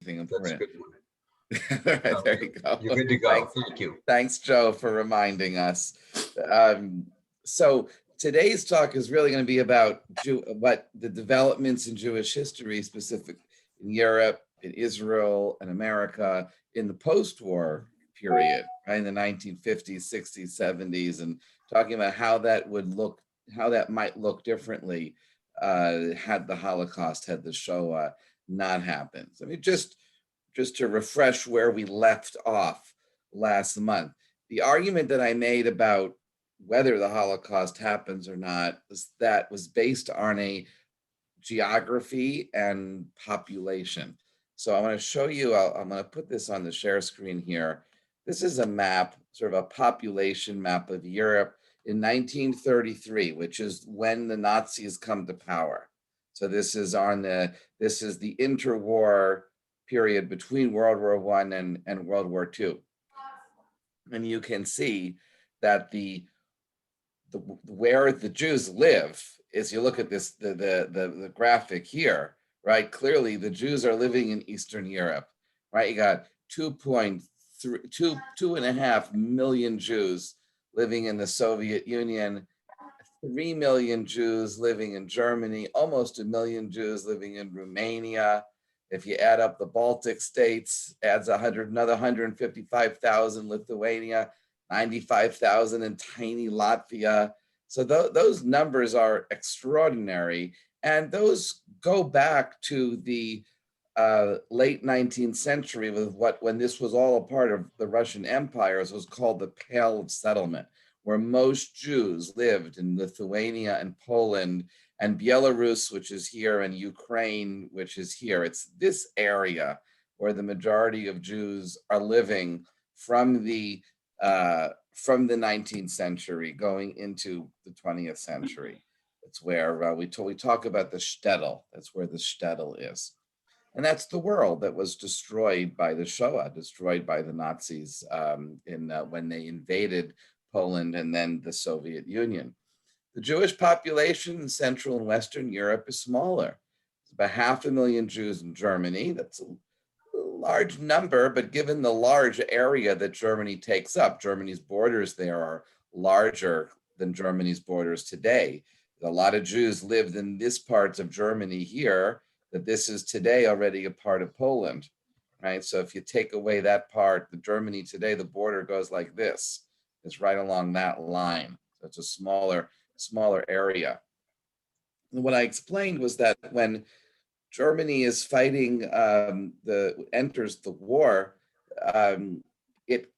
anything That's a important. good one. All right, there you go. You're good to go. Thank you. Thanks, Joe, for reminding us. Um, so today's talk is really going to be about what the developments in Jewish history, specific in Europe, in Israel, and America in the post-war period, right, in the 1950s, 60s, 70s, and talking about how that would look, how that might look differently had the Holocaust, had the Shoah not happened. I mean, just to refresh where we left off last month. The argument that I made about whether the Holocaust happens or not was based on a geography and population. So I want to show you, I'm going to put this on the share screen here. This is a map, sort of a population map of Europe in 1933, which is when the Nazis come to power. So this is the interwar period between World War I and World War II. And you can see that where the Jews live is, you look at this, the graphic here, right? Clearly the Jews are living in Eastern Europe, right? You got 2.5 million Jews living in the Soviet Union, 3 million Jews living in Germany, almost 1 million Jews living in Romania. If you add up the Baltic states, adds another 155,000 Lithuania, 95,000 in tiny Latvia. So those numbers are extraordinary. And those go back to the late 19th century with when this was all a part of the Russian Empire. It was called the Pale of Settlement, where most Jews lived in Lithuania and Poland and Belarus, which is here, and Ukraine, which is here. It's this area where the majority of Jews are living from the 19th century going into the 20th century. It's where we talk about the shtetl. That's where the shtetl is. And that's the world that was destroyed by the Shoah, destroyed by the Nazis when they invaded Poland and then the Soviet Union. The Jewish population in Central and Western Europe is smaller. There's about 500,000 Jews in Germany. That's a large number, but given the large area that Germany takes up, Germany's borders there are larger than Germany's borders today. A lot of Jews lived in this parts of Germany here, that this is today already a part of Poland, right? So if you take away that part, the Germany today, the border goes like this. It's right along that line. So it's a smaller area. And what I explained was that when Germany is fighting, enters the war, it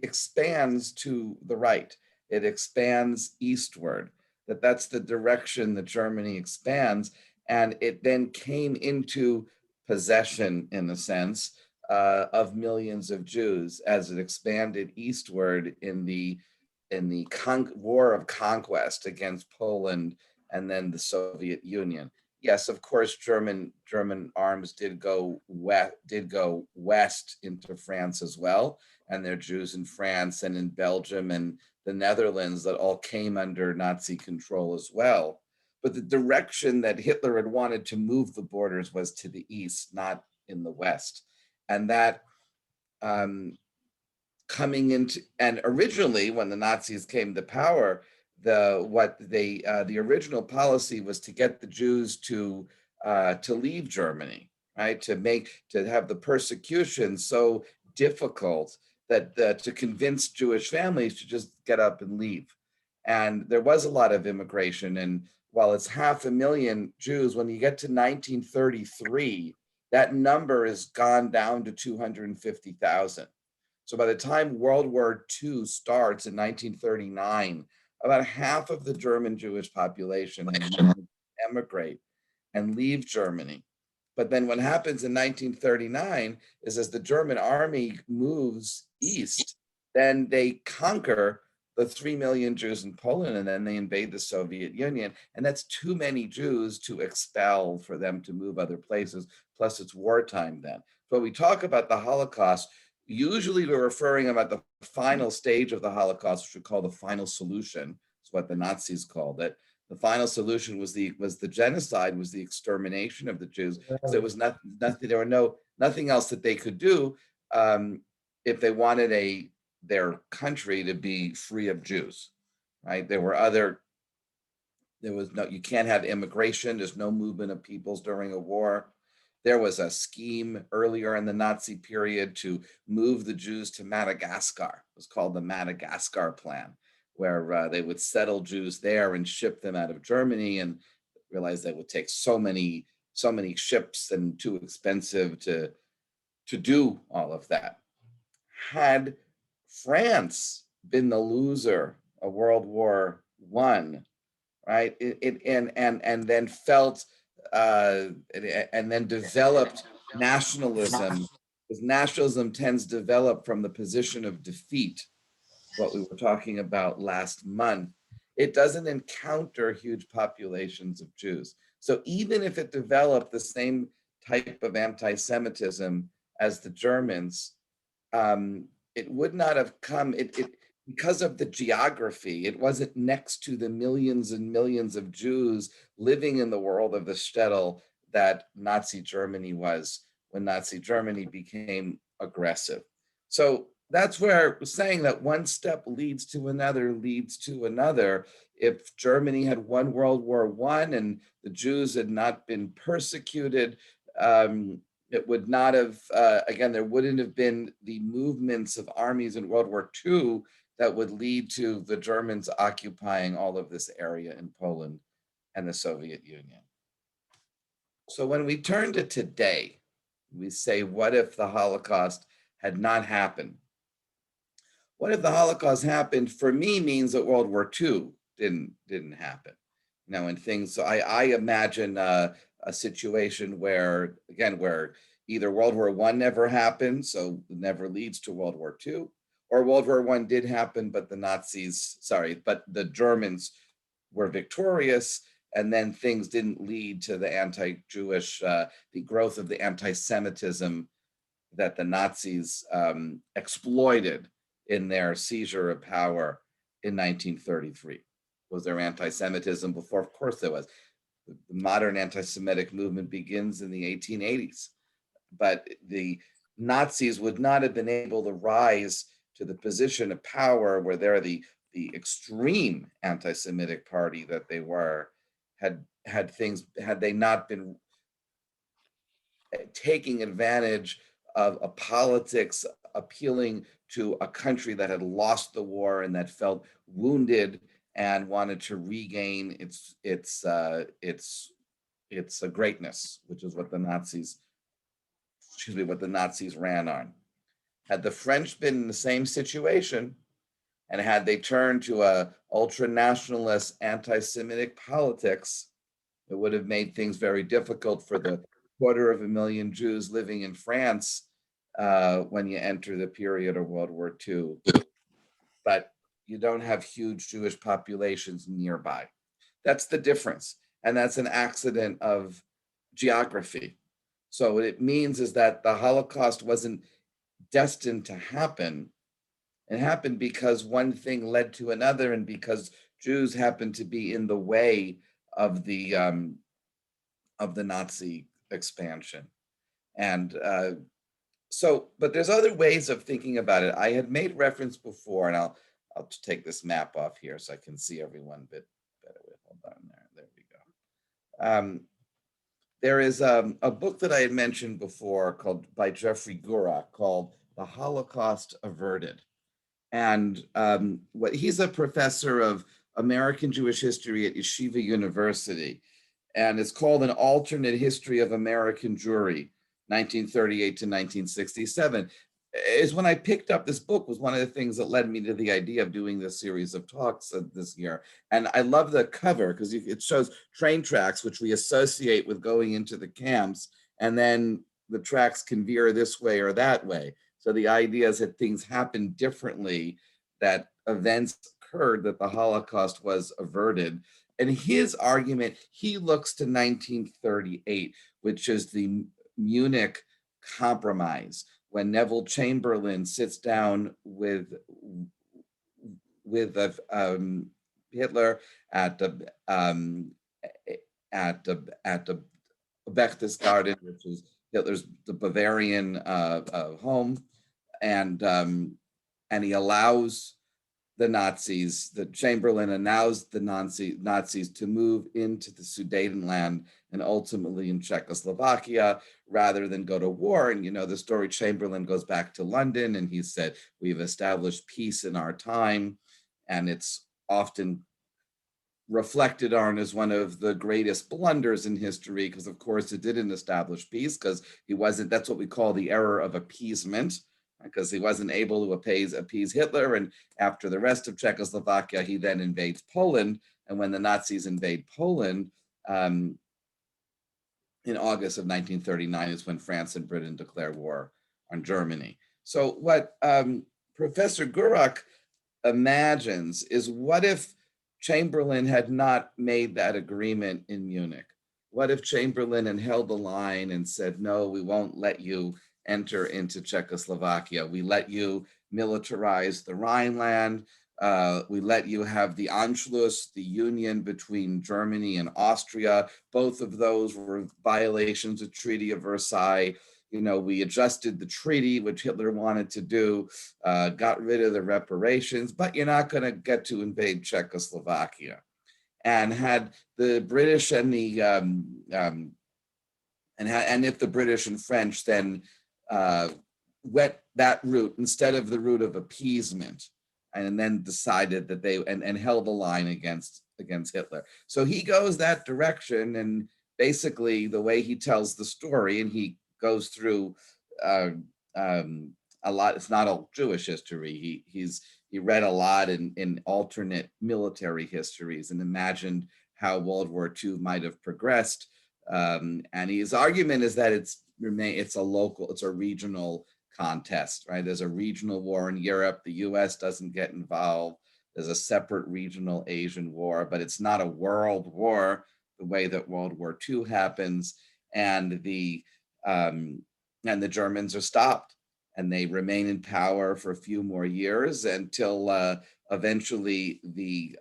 expands to the right. It expands eastward. That's the direction that Germany expands, and it then came into possession, in a sense, of millions of Jews as it expanded eastward in the war of conquest against Poland and then the Soviet Union. Yes, of course, German arms did go west into France as well, and there are Jews in France and in Belgium and the Netherlands that all came under Nazi control as well. But the direction that Hitler had wanted to move the borders was to the east, not in the west, and that coming into, and originally when the Nazis came to power, the original policy was to get the Jews to leave Germany, right? To have the persecution so difficult that to convince Jewish families to just get up and leave. And there was a lot of immigration. And while it's 500,000 Jews, when you get to 1933, that number has gone down to 250,000. So by the time World War II starts in 1939, about half of the German Jewish population had emigrate and leave Germany. But then what happens in 1939 is, as the German army moves east, then they conquer the 3 million Jews in Poland, and then they invade the Soviet Union. And that's too many Jews to expel for them to move other places. Plus it's wartime then. So when we talk about the Holocaust, usually we're referring about the final stage of the Holocaust, which we call the final solution. It's what the Nazis called it. The final solution was the genocide, was the extermination of the Jews. So there was nothing. There were nothing else that they could do if they wanted their country to be free of Jews, right? There was no, you can't have immigration. There's no movement of peoples during a war. There was a scheme earlier in the Nazi period to move the Jews to Madagascar. It was called the Madagascar Plan, where they would settle Jews there and ship them out of Germany, and realized that would take so many ships and too expensive to do all of that. Had France been the loser of World War I, right? And then felt and then developed nationalism, because nationalism tends to develop from the position of defeat, what we were talking about last month. It doesn't encounter huge populations of Jews. So even if it developed the same type of anti-Semitism as the Germans, it would not have come, because of the geography. It wasn't next to the millions and millions of Jews living in the world of the shtetl that Nazi Germany was when Nazi Germany became aggressive. So that's where I was saying that one step leads to another, leads to another. If Germany had won World War I and the Jews had not been persecuted, it would not have, again, there wouldn't have been the movements of armies in World War II that would lead to the Germans occupying all of this area in Poland and the Soviet Union. So when we turn to today, we say, what if the Holocaust had not happened? What if the Holocaust happened, for me, means that World War II didn't happen. You know, and things, so I imagine a situation where, again, where either World War I never happened, so it never leads to World War II, or World War I did happen, but the Germans were victorious, and then things didn't lead to the anti-Jewish, the growth of the anti-Semitism that the Nazis exploited in their seizure of power in 1933. Was there anti-Semitism before? Of course there was. The modern anti-Semitic movement begins in the 1880s, but the Nazis would not have been able to rise to the position of power where they're the extreme anti-Semitic party that they were, had they not been taking advantage of a politics appealing to a country that had lost the war and that felt wounded and wanted to regain its greatness, which is what the Nazis ran on. Had the French been in the same situation, and had they turned to a ultra-nationalist anti-Semitic politics, it would have made things very difficult for the 250,000 Jews living in France when you enter the period of World War II. But you don't have huge Jewish populations nearby. That's the difference. And that's an accident of geography. So what it means is that the Holocaust wasn't destined to happen. It happened because one thing led to another, and because Jews happened to be in the way of the Nazi expansion. And but there's other ways of thinking about it. I had made reference before, and I'll take this map off here so I can see everyone a bit better. Hold on there we go. There is a book that I had mentioned before by Jeffrey Gurak called The Holocaust Averted. And he's a professor of American Jewish history at Yeshiva University, and it's called An Alternate History of American Jewry, 1938 to 1967. Is when I picked up this book, was one of the things that led me to the idea of doing this series of talks this year. And I love the cover because it shows train tracks, which we associate with going into the camps, and then the tracks can veer this way or that way. So the idea is that things happen differently, that events occurred, that the Holocaust was averted. And his argument, he looks to 1938, which is the Munich Compromise, when Neville Chamberlain sits down with Hitler at the at the Berchtesgaden, which is Hitler's the Bavarian home, and he allows the Chamberlain allows the Nazis to move into the Sudetenland and ultimately in Czechoslovakia rather than go to war. And the story, Chamberlain goes back to London and he said, we've established peace in our time. And it's often reflected on as one of the greatest blunders in history, because of course it didn't establish peace, because that's what we call the error of appeasement, because he wasn't able to appease Hitler. And after the rest of Czechoslovakia, he then invades Poland. And when the Nazis invade Poland in August of 1939 is when France and Britain declare war on Germany. So what Professor Gurak imagines is, what if Chamberlain had not made that agreement in Munich? What if Chamberlain had held the line and said, no, we won't let you enter into Czechoslovakia. We let you militarize the Rhineland. We let you have the Anschluss, the union between Germany and Austria. Both of those were violations of Treaty of Versailles. We adjusted the treaty, which Hitler wanted to do, got rid of the reparations, but you're not going to get to invade Czechoslovakia. And had the British and the and if the British and French then went that route instead of the route of appeasement, and then decided that they and held the line against Hitler. So he goes that direction, and basically the way he tells the story, and he goes through a lot. It's not all Jewish history. He read a lot in alternate military histories and imagined how World War II might have progressed. And his argument is that it's a regional contest, right? There's a regional war in Europe. The US doesn't get involved. There's a separate regional Asian war, but it's not a world war the way that World War II happens. And the Germans are stopped, and they remain in power for a few more years until eventually the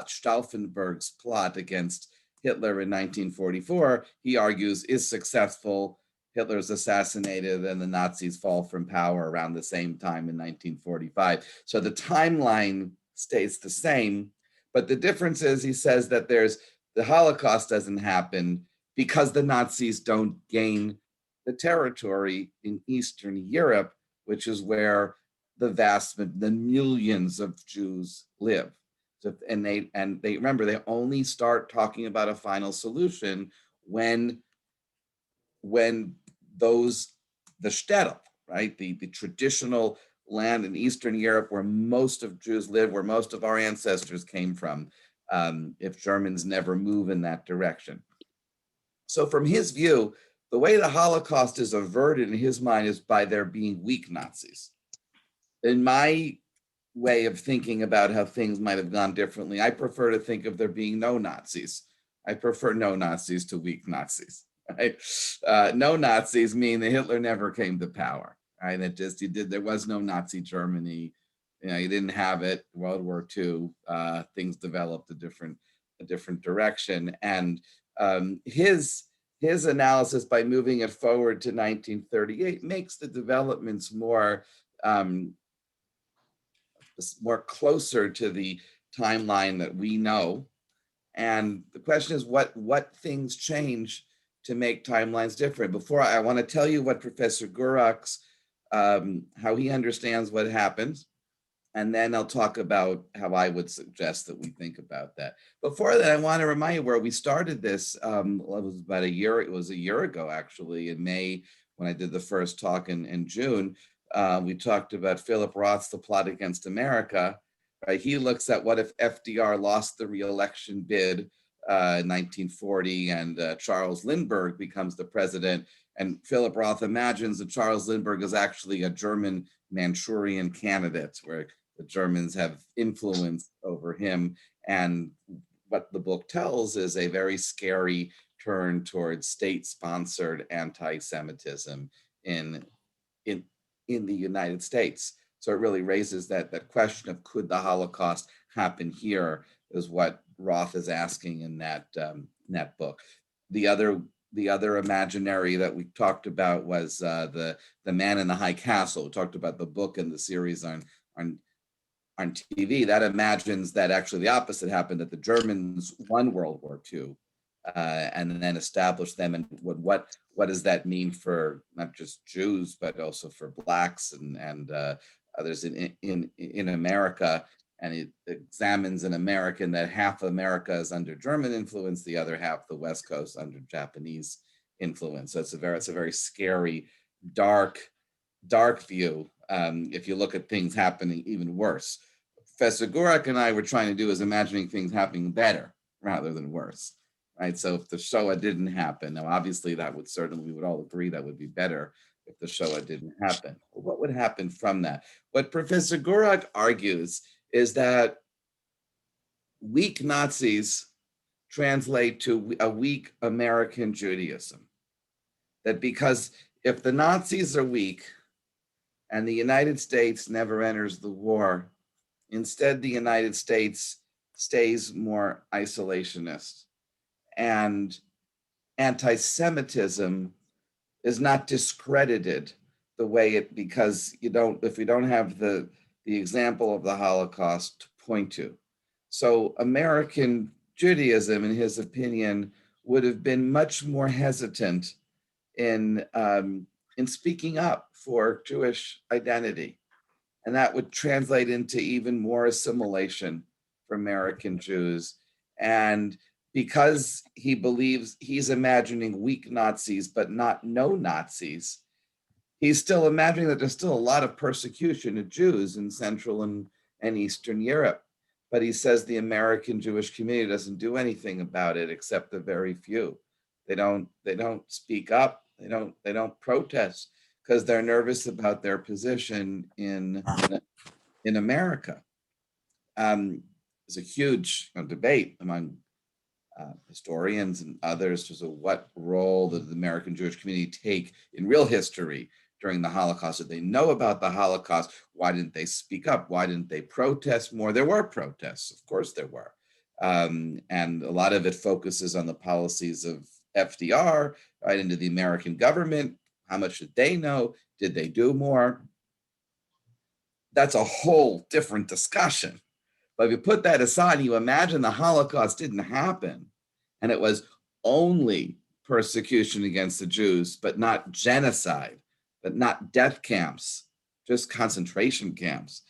Stauffenberg's plot against Hitler in 1944, he argues, is successful. Hitler's assassinated and the Nazis fall from power around the same time in 1945. So the timeline stays the same, but the difference is, he says that the Holocaust doesn't happen because the Nazis don't gain the territory in Eastern Europe, which is where the millions of Jews live. So, and they remember, they only start talking about a final solution when the shtetl, right, the traditional land in Eastern Europe where most of Jews live, where most of our ancestors came from, if Germans never move in that direction. So from his view, the way the Holocaust is averted in his mind is by there being weak Nazis. In my way of thinking about how things might have gone differently, I prefer to think of there being no Nazis. I prefer no Nazis to weak Nazis. Right? No Nazis mean that Hitler never came to power. Right? There was no Nazi Germany. He didn't have it. World War II, things developed a different direction. And his analysis, by moving it forward to 1938, makes the developments more closer to the timeline that we know. And the question is, what things change to make timelines different? Before I want to tell you what Professor Gurak's, how he understands what happens, and then I'll talk about how I would suggest that we think about that. Before that, I want to remind you where we started this. It was about a year. It was a year ago, actually, in May, when I did the first talk in June. We talked about Philip Roth's The Plot Against America. Right? He looks at what if FDR lost the re-election bid in 1940 and Charles Lindbergh becomes the president. And Philip Roth imagines that Charles Lindbergh is actually a German Manchurian candidate, where the Germans have influence over him. And what the book tells is a very scary turn towards state-sponsored anti-Semitism in the United States. So it really raises that question of, could the Holocaust happen here, is what Roth is asking in that book. The other imaginary that we talked about was the Man in the High Castle. We talked about the book and the series on on TV. That imagines that actually the opposite happened, that the Germans won World War II, and then established them. And what does that mean for not just Jews, but also for Blacks and others in America? And it examines an American that half of America is under German influence, the other half, the West Coast, under Japanese influence. So it's a very scary, dark view. If you look at things happening even worse, Professor Gurak and I were trying to do is imagining things happening better rather than worse, right? So if the Shoah didn't happen, now obviously that would certainly, we would all agree that would be better if the Shoah didn't happen. But what would happen from that? What Professor Gurak argues is that weak Nazis translate to a weak American Judaism. That because if the Nazis are weak and the United States never enters the war, instead the United States stays more isolationist, and anti-Semitism is not discredited the way it, because if we don't have the example of the Holocaust to point to. So American Judaism, in his opinion, would have been much more hesitant in speaking up for Jewish identity. And that would translate into even more assimilation for American Jews. And because he believes he's imagining weak Nazis, but not no Nazis, he's still imagining that there's still a lot of persecution of Jews in Central and Eastern Europe. But he says the American Jewish community doesn't do anything about it except the very few. They don't speak up. They don't protest because they're nervous about their position in America. There's a huge debate among historians and others as to what role did the American Jewish community take in real history during the Holocaust. Did they know about the Holocaust? Why didn't they speak up? Why didn't they protest more? There were protests, of course there were. And a lot of it focuses on the policies of FDR, right, into the American government. How much did they know? Did they do more? That's a whole different discussion. But if you put that aside, you imagine the Holocaust didn't happen, and it was only persecution against the Jews, but not genocide, but not death camps, just concentration camps,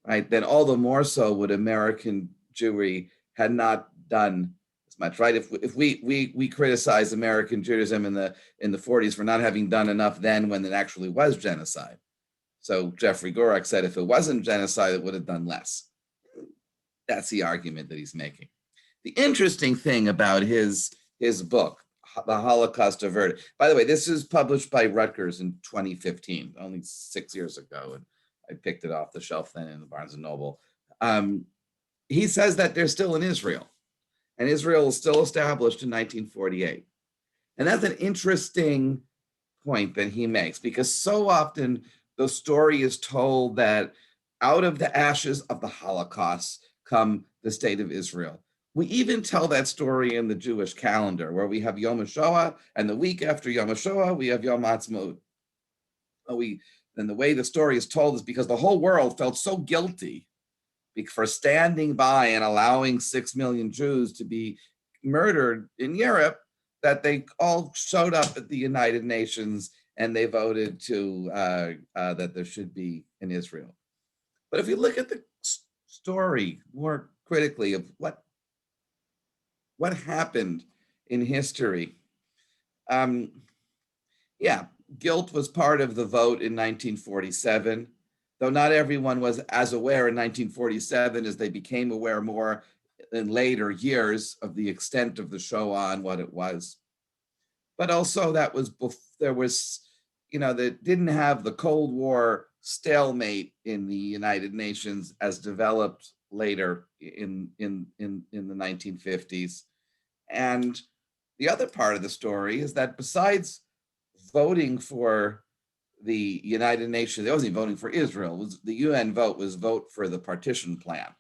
right? Then all the more so would American Jewry had not done as much, right? If we criticize American Judaism in the 40s for not having done enough then when it actually was genocide. So Jeffrey Gurak said if it wasn't genocide, it would have done less. That's the argument that he's making. The interesting thing about his book, The Holocaust Averted, by the way, this is published by Rutgers in 2015, only 6 years ago, and I picked it off the shelf then in the Barnes and Noble. He says that they're still in Israel, and Israel is still established in 1948. And that's an interesting point that he makes, because so often the story is told that out of the ashes of the Holocaust come the state of Israel. We even tell that story in the Jewish calendar, where we have Yom HaShoah, and the week after Yom HaShoah, we have Yom HaAtzmaut. And the way the story is told is because the whole world felt so guilty for standing by and allowing 6 million Jews to be murdered in Europe, that they all showed up at the United Nations and they voted to that there should be an Israel. But if you look at the story more critically of what happened in history, guilt was part of the vote in 1947, though not everyone was as aware in 1947 as they became aware more in later years of the extent of the Shoah and what it was. But also that they didn't have the Cold War stalemate in the United Nations as developed later in the 1950s. And the other part of the story is that besides voting for the United Nations, they wasn't even voting for Israel. The UN vote was vote for the partition plan,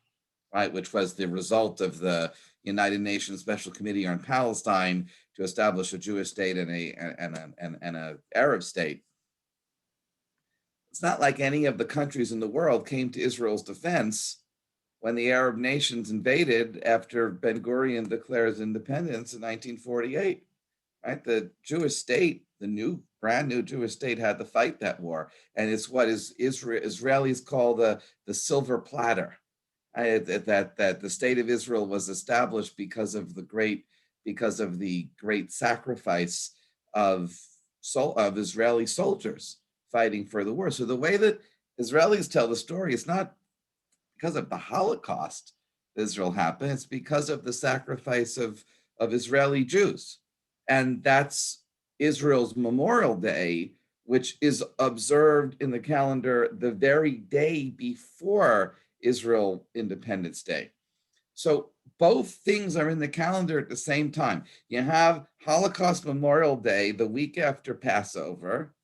right, which was the result of the United Nations Special Committee on Palestine to establish a Jewish state and a Arab state. It's not like any of the countries in the world came to Israel's defense when the Arab nations invaded after Ben Gurion declares independence in 1948. Right, the Jewish state, the brand new Jewish state, had to fight that war, and it's what Israelis call the silver platter. That the state of Israel was established because of the great sacrifice of Israeli soldiers fighting for the war. So the way that Israelis tell the story is not because of the Holocaust Israel happened, it's because of the sacrifice of Israeli Jews. And that's Israel's Memorial Day, which is observed in the calendar the very day before Israel Independence Day. So both things are in the calendar at the same time. You have Holocaust Memorial Day the week after Passover,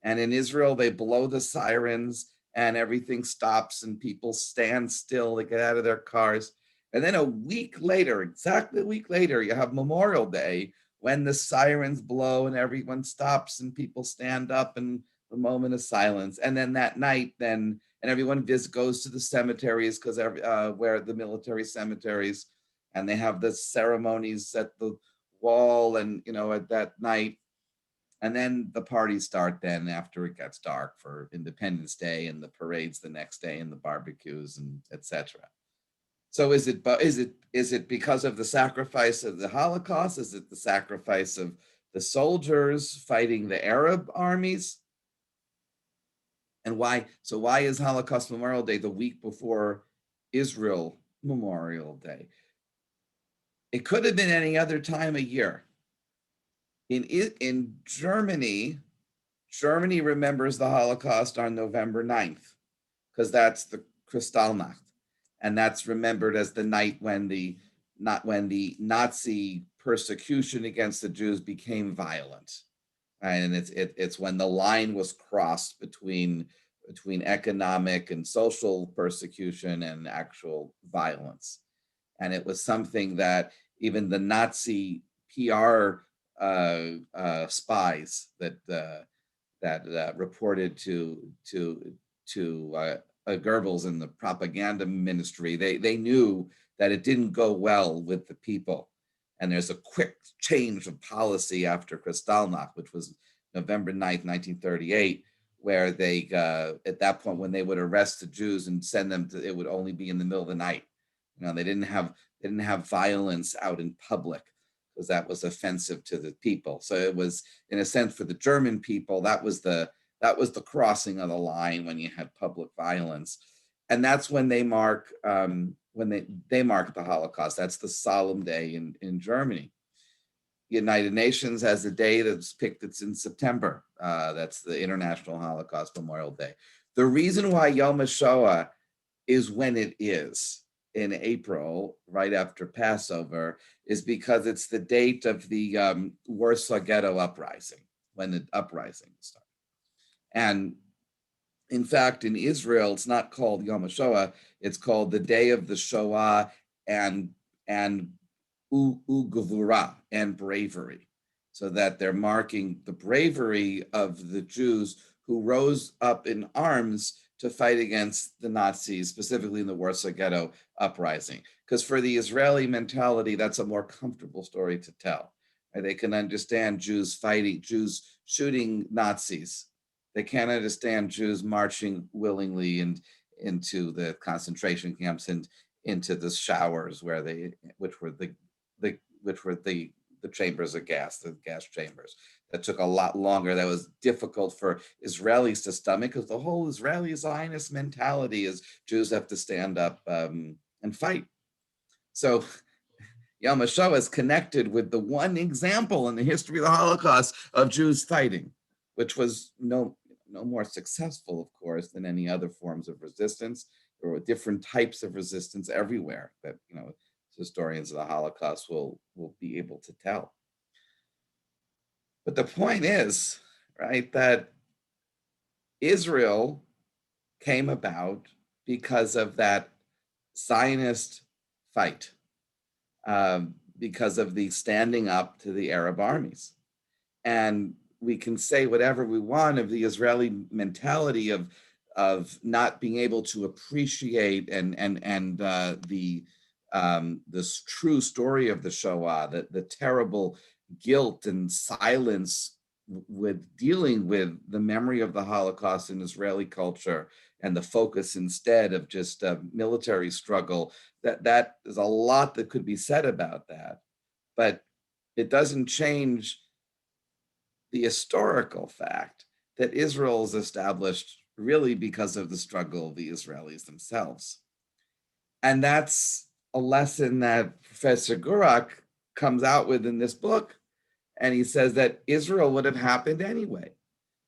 and in Israel, they blow the sirens and everything stops and people stand still, they get out of their cars. And then a week later, exactly a week later, you have Memorial Day when the sirens blow and everyone stops and people stand up and the moment of silence. And then that night, and everyone goes to the cemeteries because where the military cemeteries, and they have the ceremonies at the wall and at that night. And then the parties start then after it gets dark for Independence Day and the parades the next day and the barbecues and etc. So is it because of the sacrifice of the Holocaust? Is it the sacrifice of the soldiers fighting the Arab armies? And why? So why is Holocaust Memorial Day the week before Israel Memorial Day? It could have been any other time of year. In Germany remembers the Holocaust on November 9th, because that's the Kristallnacht. And that's remembered as the night when the Nazi persecution against the Jews became violent. And it's when the line was crossed between economic and social persecution and actual violence. And it was something that even the Nazi PR spies that reported to Goebbels in the propaganda ministry, they knew that it didn't go well with the people. And there's a quick change of policy after Kristallnacht, which was November 9th, 1938, where they, at that point, when they would arrest the Jews and send them to, it would only be in the middle of the night. They didn't have violence out in public because that was offensive to the people. So it was, in a sense, for the German people, that was the crossing of the line when you had public violence. And that's when they mark they mark the Holocaust. That's the solemn day in Germany. The United Nations has a day that's picked. It's in September. That's the International Holocaust Memorial Day. The reason why Yom HaShoah is when it is in April, right after Passover, is because it's the date of the Warsaw Ghetto uprising, when the uprising started. And in fact, in Israel, it's not called Yom HaShoah, it's called the Day of the Shoah and Ugevura, and bravery, so that they're marking the bravery of the Jews who rose up in arms to fight against the Nazis, specifically in the Warsaw Ghetto uprising. Because for the Israeli mentality, that's a more comfortable story to tell. They can understand Jews fighting, Jews shooting Nazis. They can't understand Jews marching willingly into the concentration camps and into the showers which were the chambers of gas, the gas chambers. That took a lot longer. That was difficult for Israelis to stomach, because the whole Israeli Zionist mentality is Jews have to stand up and fight. So Yom HaShoah is connected with the one example in the history of the Holocaust of Jews fighting, which was no more successful, of course, than any other forms of resistance. There were different types of resistance everywhere that historians of the Holocaust will be able to tell. But the point is, right, that Israel came about because of that Zionist fight, because of the standing up to the Arab armies. And we can say whatever we want of the Israeli mentality of not being able to appreciate this true story of the Shoah, the terrible guilt and silence with dealing with the memory of the Holocaust in Israeli culture, and the focus instead of just a military struggle. That there's a lot that could be said about that, but it doesn't change the historical fact that Israel is established really because of the struggle of the Israelis themselves. And that's a lesson that Professor Gurak comes out with in this book. And he says that Israel would have happened anyway,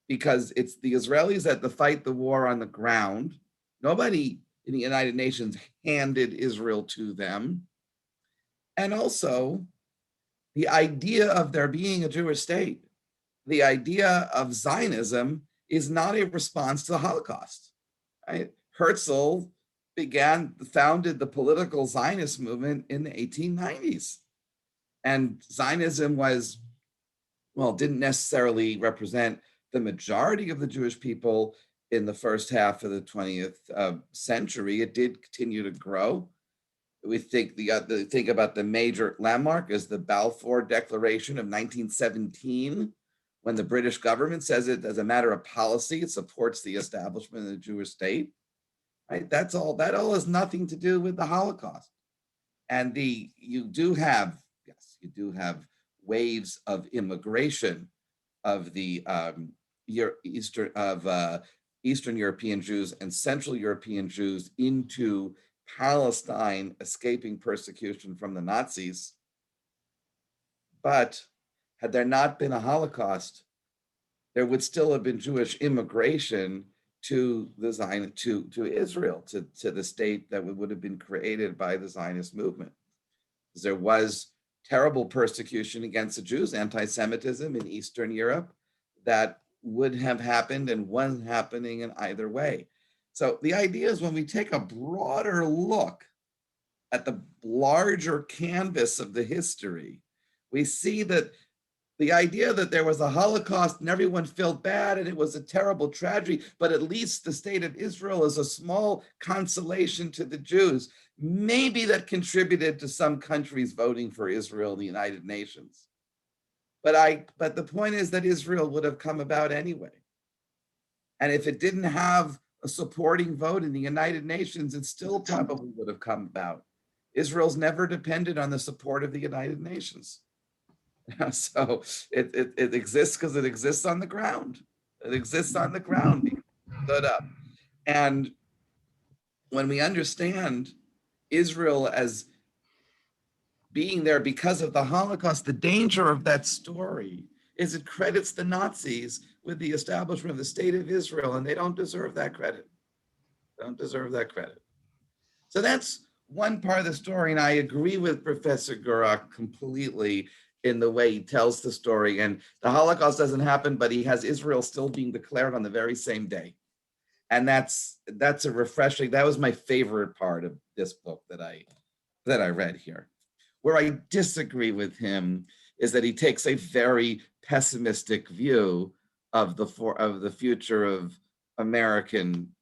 because it's the Israelis that fight the war on the ground. Nobody in the United Nations handed Israel to them. And also, the idea of there being a Jewish state, the idea of Zionism, is not a response to the Holocaust. Right? Herzl founded the political Zionist movement in the 1890s. And Zionism didn't necessarily represent the majority of the Jewish people in the first half of the 20th century. It did continue to grow. We think think about the major landmark is the Balfour Declaration of 1917, when the British government says it as a matter of policy, it supports the establishment of the Jewish state. Right? That all has nothing to do with the Holocaust. And you do have waves of immigration of the Eastern European Jews and Central European Jews into Palestine, escaping persecution from the Nazis. But had there not been a Holocaust, there would still have been Jewish immigration to Israel, to the state that would have been created by the Zionist movement. There was terrible persecution against the Jews, anti-Semitism in Eastern Europe, that would have happened and wasn't happening in either way. So the idea is, when we take a broader look at the larger canvas of the history, we see that the idea that there was a Holocaust and everyone felt bad and it was a terrible tragedy, but at least the state of Israel is a small consolation to the Jews, maybe that contributed to some countries voting for Israel in the United Nations. But the point is that Israel would have come about anyway. And if it didn't have a supporting vote in the United Nations, it still probably would have come about. Israel's never depended on the support of the United Nations. So it exists because it exists on the ground. It exists on the ground, because it stood up. And when we understand Israel as being there because of the Holocaust, the danger of that story is it credits the Nazis with the establishment of the state of Israel, and they don't deserve that credit. They don't deserve that credit. So that's one part of the story, and I agree with Professor Gurak completely in the way he tells the story. And the Holocaust doesn't happen, but he has Israel still being declared on the very same day. And that's a refreshing, that was my favorite part of this book that I read here. Where I disagree with him is that he takes a very pessimistic view of the future of American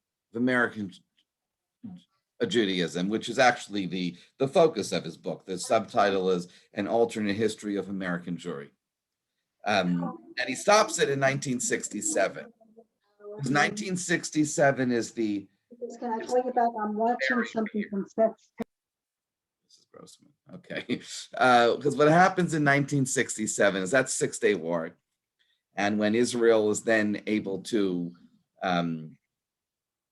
Judaism, which is actually the focus of his book. The subtitle is An Alternate History of American Jewry. And he stops it in 1967. Because 1967 is the... Can I call you back? I'm watching something from Seth's. This is Grossman. Okay. Because what happens in 1967 is that Six-Day War. And when Israel is then able to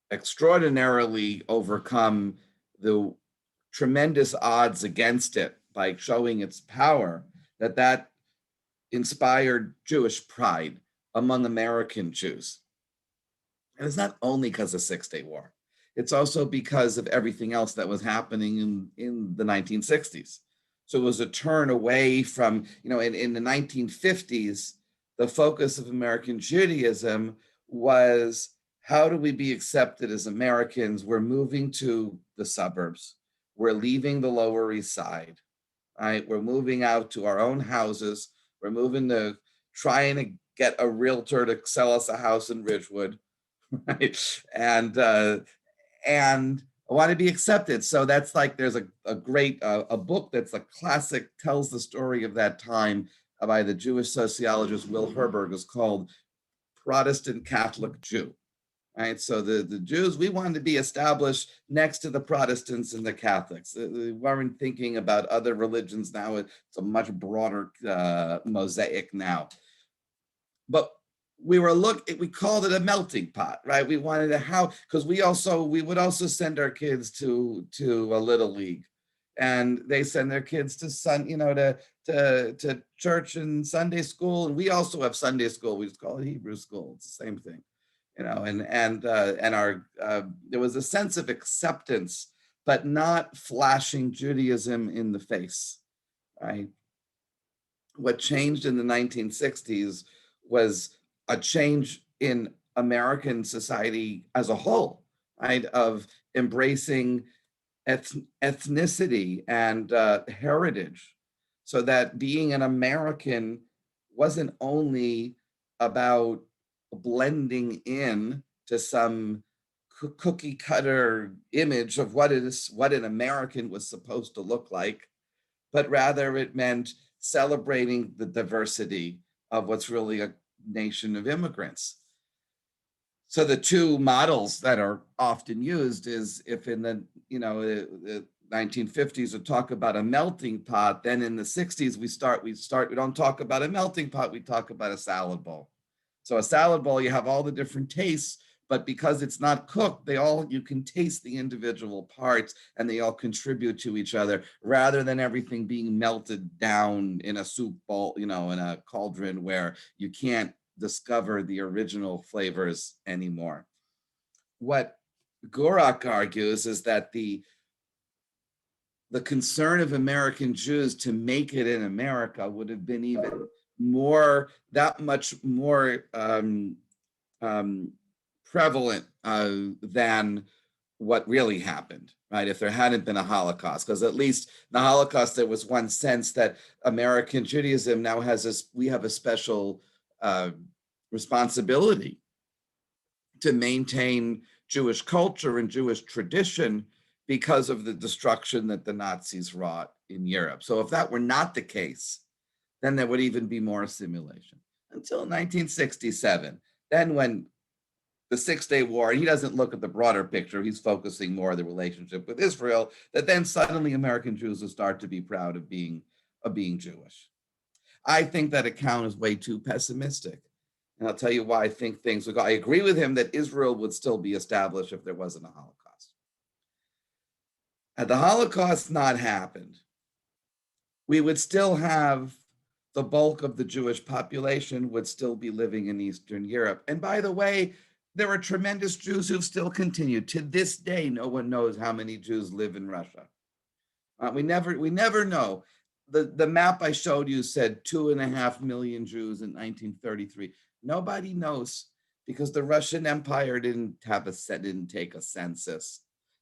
extraordinarily overcome the tremendous odds against it by showing its power, that inspired Jewish pride among American Jews. And it's not only because of Six-Day War. It's also because of everything else that was happening in the 1960s. So it was a turn away from, in the 1950s, the focus of American Judaism was how do we be accepted as Americans? We're moving to the suburbs. We're leaving the Lower East Side, right? We're moving out to our own houses. We're moving to trying to get a realtor to sell us a house in Ridgewood, right? And I want to be accepted. So that's like, there's a great, a book that's a classic, tells the story of that time by the Jewish sociologist Will Herberg, is called Protestant Catholic Jew. Right, so the Jews, we wanted to be established next to the Protestants and the Catholics. We weren't thinking about other religions now. It's a much broader mosaic now. But we called it a melting pot, right? We wanted to because we would also send our kids to a little league, and they send their kids to to church and Sunday school, and we also have Sunday school. We just call it Hebrew school. It's the same thing, and our there was a sense of acceptance, but not flashing Judaism in the face, right? What changed in the 1960s was a change in American society as a whole, right? Of embracing ethnicity and heritage, so that being an American wasn't only about blending in to some cookie cutter image of what an American was supposed to look like, but rather it meant celebrating the diversity of what's really a nation of immigrants. So the two models that are often used is, if in the 1950s we talk about a melting pot, then in the 60s we don't talk about a melting pot, we talk about a salad bowl. So a salad bowl, you have all the different tastes, but because it's not cooked, you can taste the individual parts and they all contribute to each other, rather than everything being melted down in a soup bowl, in a cauldron where you can't discover the original flavors anymore. What Gorak argues is that the concern of American Jews to make it in America would have been even that much more prevalent than what really happened, right? If there hadn't been a Holocaust, because at least the Holocaust, there was one sense that American Judaism now we have a special responsibility to maintain Jewish culture and Jewish tradition because of the destruction that the Nazis wrought in Europe. So if that were not the case, then there would even be more assimilation. Until 1967, then when the Six-Day War, he doesn't look at the broader picture, he's focusing more on the relationship with Israel, that then suddenly American Jews will start to be proud of being Jewish. I think that account is way too pessimistic. And I'll tell you why I think things would go. I agree with him that Israel would still be established if there wasn't a Holocaust. Had the Holocaust not happened, we would still have the bulk of the Jewish population would still be living in Eastern Europe. And by the way, there are tremendous Jews who've still continued. To this day, no one knows how many Jews live in Russia. We never know. The map I showed you said 2.5 million Jews in 1933. Nobody knows, because the Russian Empire didn't take a census.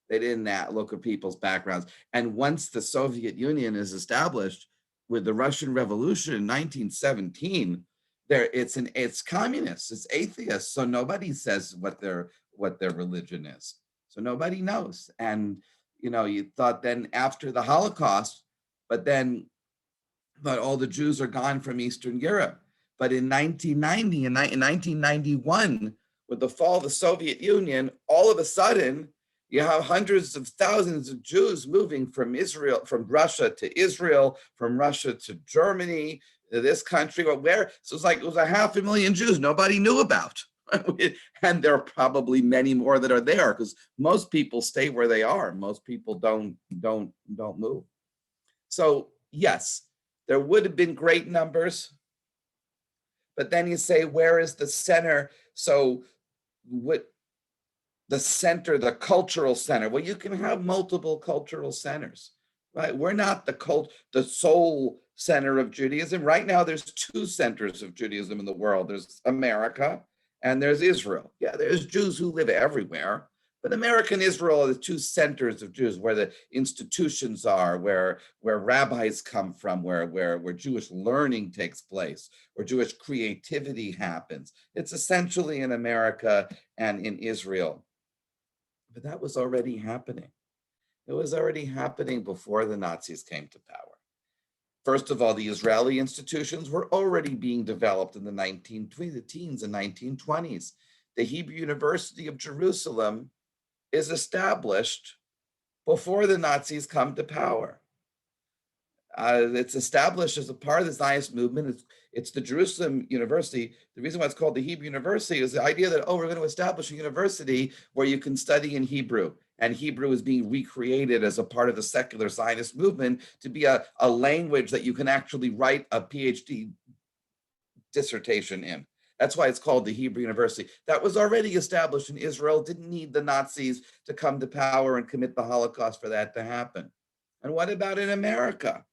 They didn't look at people's backgrounds. And once the Soviet Union is established with the Russian Revolution in 1917, it's communist, it's atheist. So nobody says what their religion is. So nobody knows. And you thought then after the Holocaust, but all the Jews are gone from Eastern Europe. But in 1990 and in 1991, with the fall of the Soviet Union, all of a sudden you have hundreds of thousands of Jews moving from Russia to Israel, from Russia to Germany, to this country, so it was 500,000 Jews nobody knew about. And there are probably many more that are there, because most people stay where they are. Most people don't move. So yes, there would have been great numbers, but then you say, where is the center? So what the center, the cultural center? Well, you can have multiple cultural centers, right? We're not the sole center of Judaism. Right now, there's two centers of Judaism in the world. There's America, and there's Israel. Yeah, there's Jews who live everywhere, but America and Israel are the two centers of Jews, where the institutions are, where rabbis come from, where Jewish learning takes place, where Jewish creativity happens. It's essentially in America and in Israel. But that was already happening. It was already happening before the Nazis came to power. First of all, the Israeli institutions were already being developed in the teens and 1920s. The Hebrew University of Jerusalem is established before the Nazis come to power. It's established as a part of the Zionist movement. It's the Jerusalem University. The reason why it's called the Hebrew University is the idea that, oh, we're going to establish a university where you can study in Hebrew. And Hebrew is being recreated as a part of the secular Zionist movement to be a language that you can actually write a PhD dissertation in. That's why it's called the Hebrew University. That was already established in Israel. Didn't need the Nazis to come to power and commit the Holocaust for that to happen. And what about in America?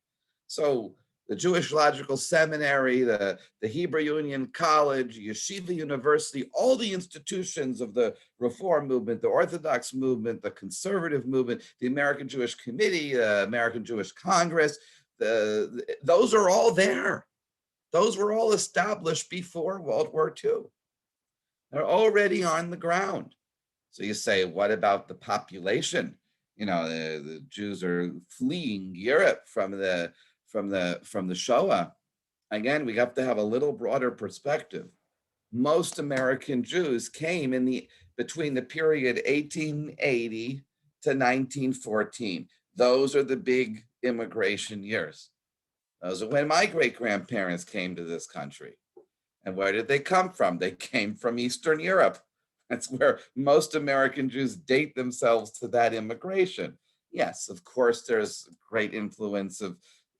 So the Jewish Logical Seminary, the Hebrew Union College, Yeshiva University, all the institutions of the Reform movement, the Orthodox movement, the conservative movement, the American Jewish Committee, the American Jewish Congress, those are all there. Those were all established before World War II. They're already on the ground. So you say, what about the population? You know, the Jews are fleeing Europe from the Shoah. Again, we have to have a little broader perspective. Most American Jews came between the period 1880 to 1914. Those are the big immigration years. Those are when my great-grandparents came to this country. And where did they come from? They came from Eastern Europe. That's where most American Jews date themselves to that immigration. Yes, of course, there's great influence of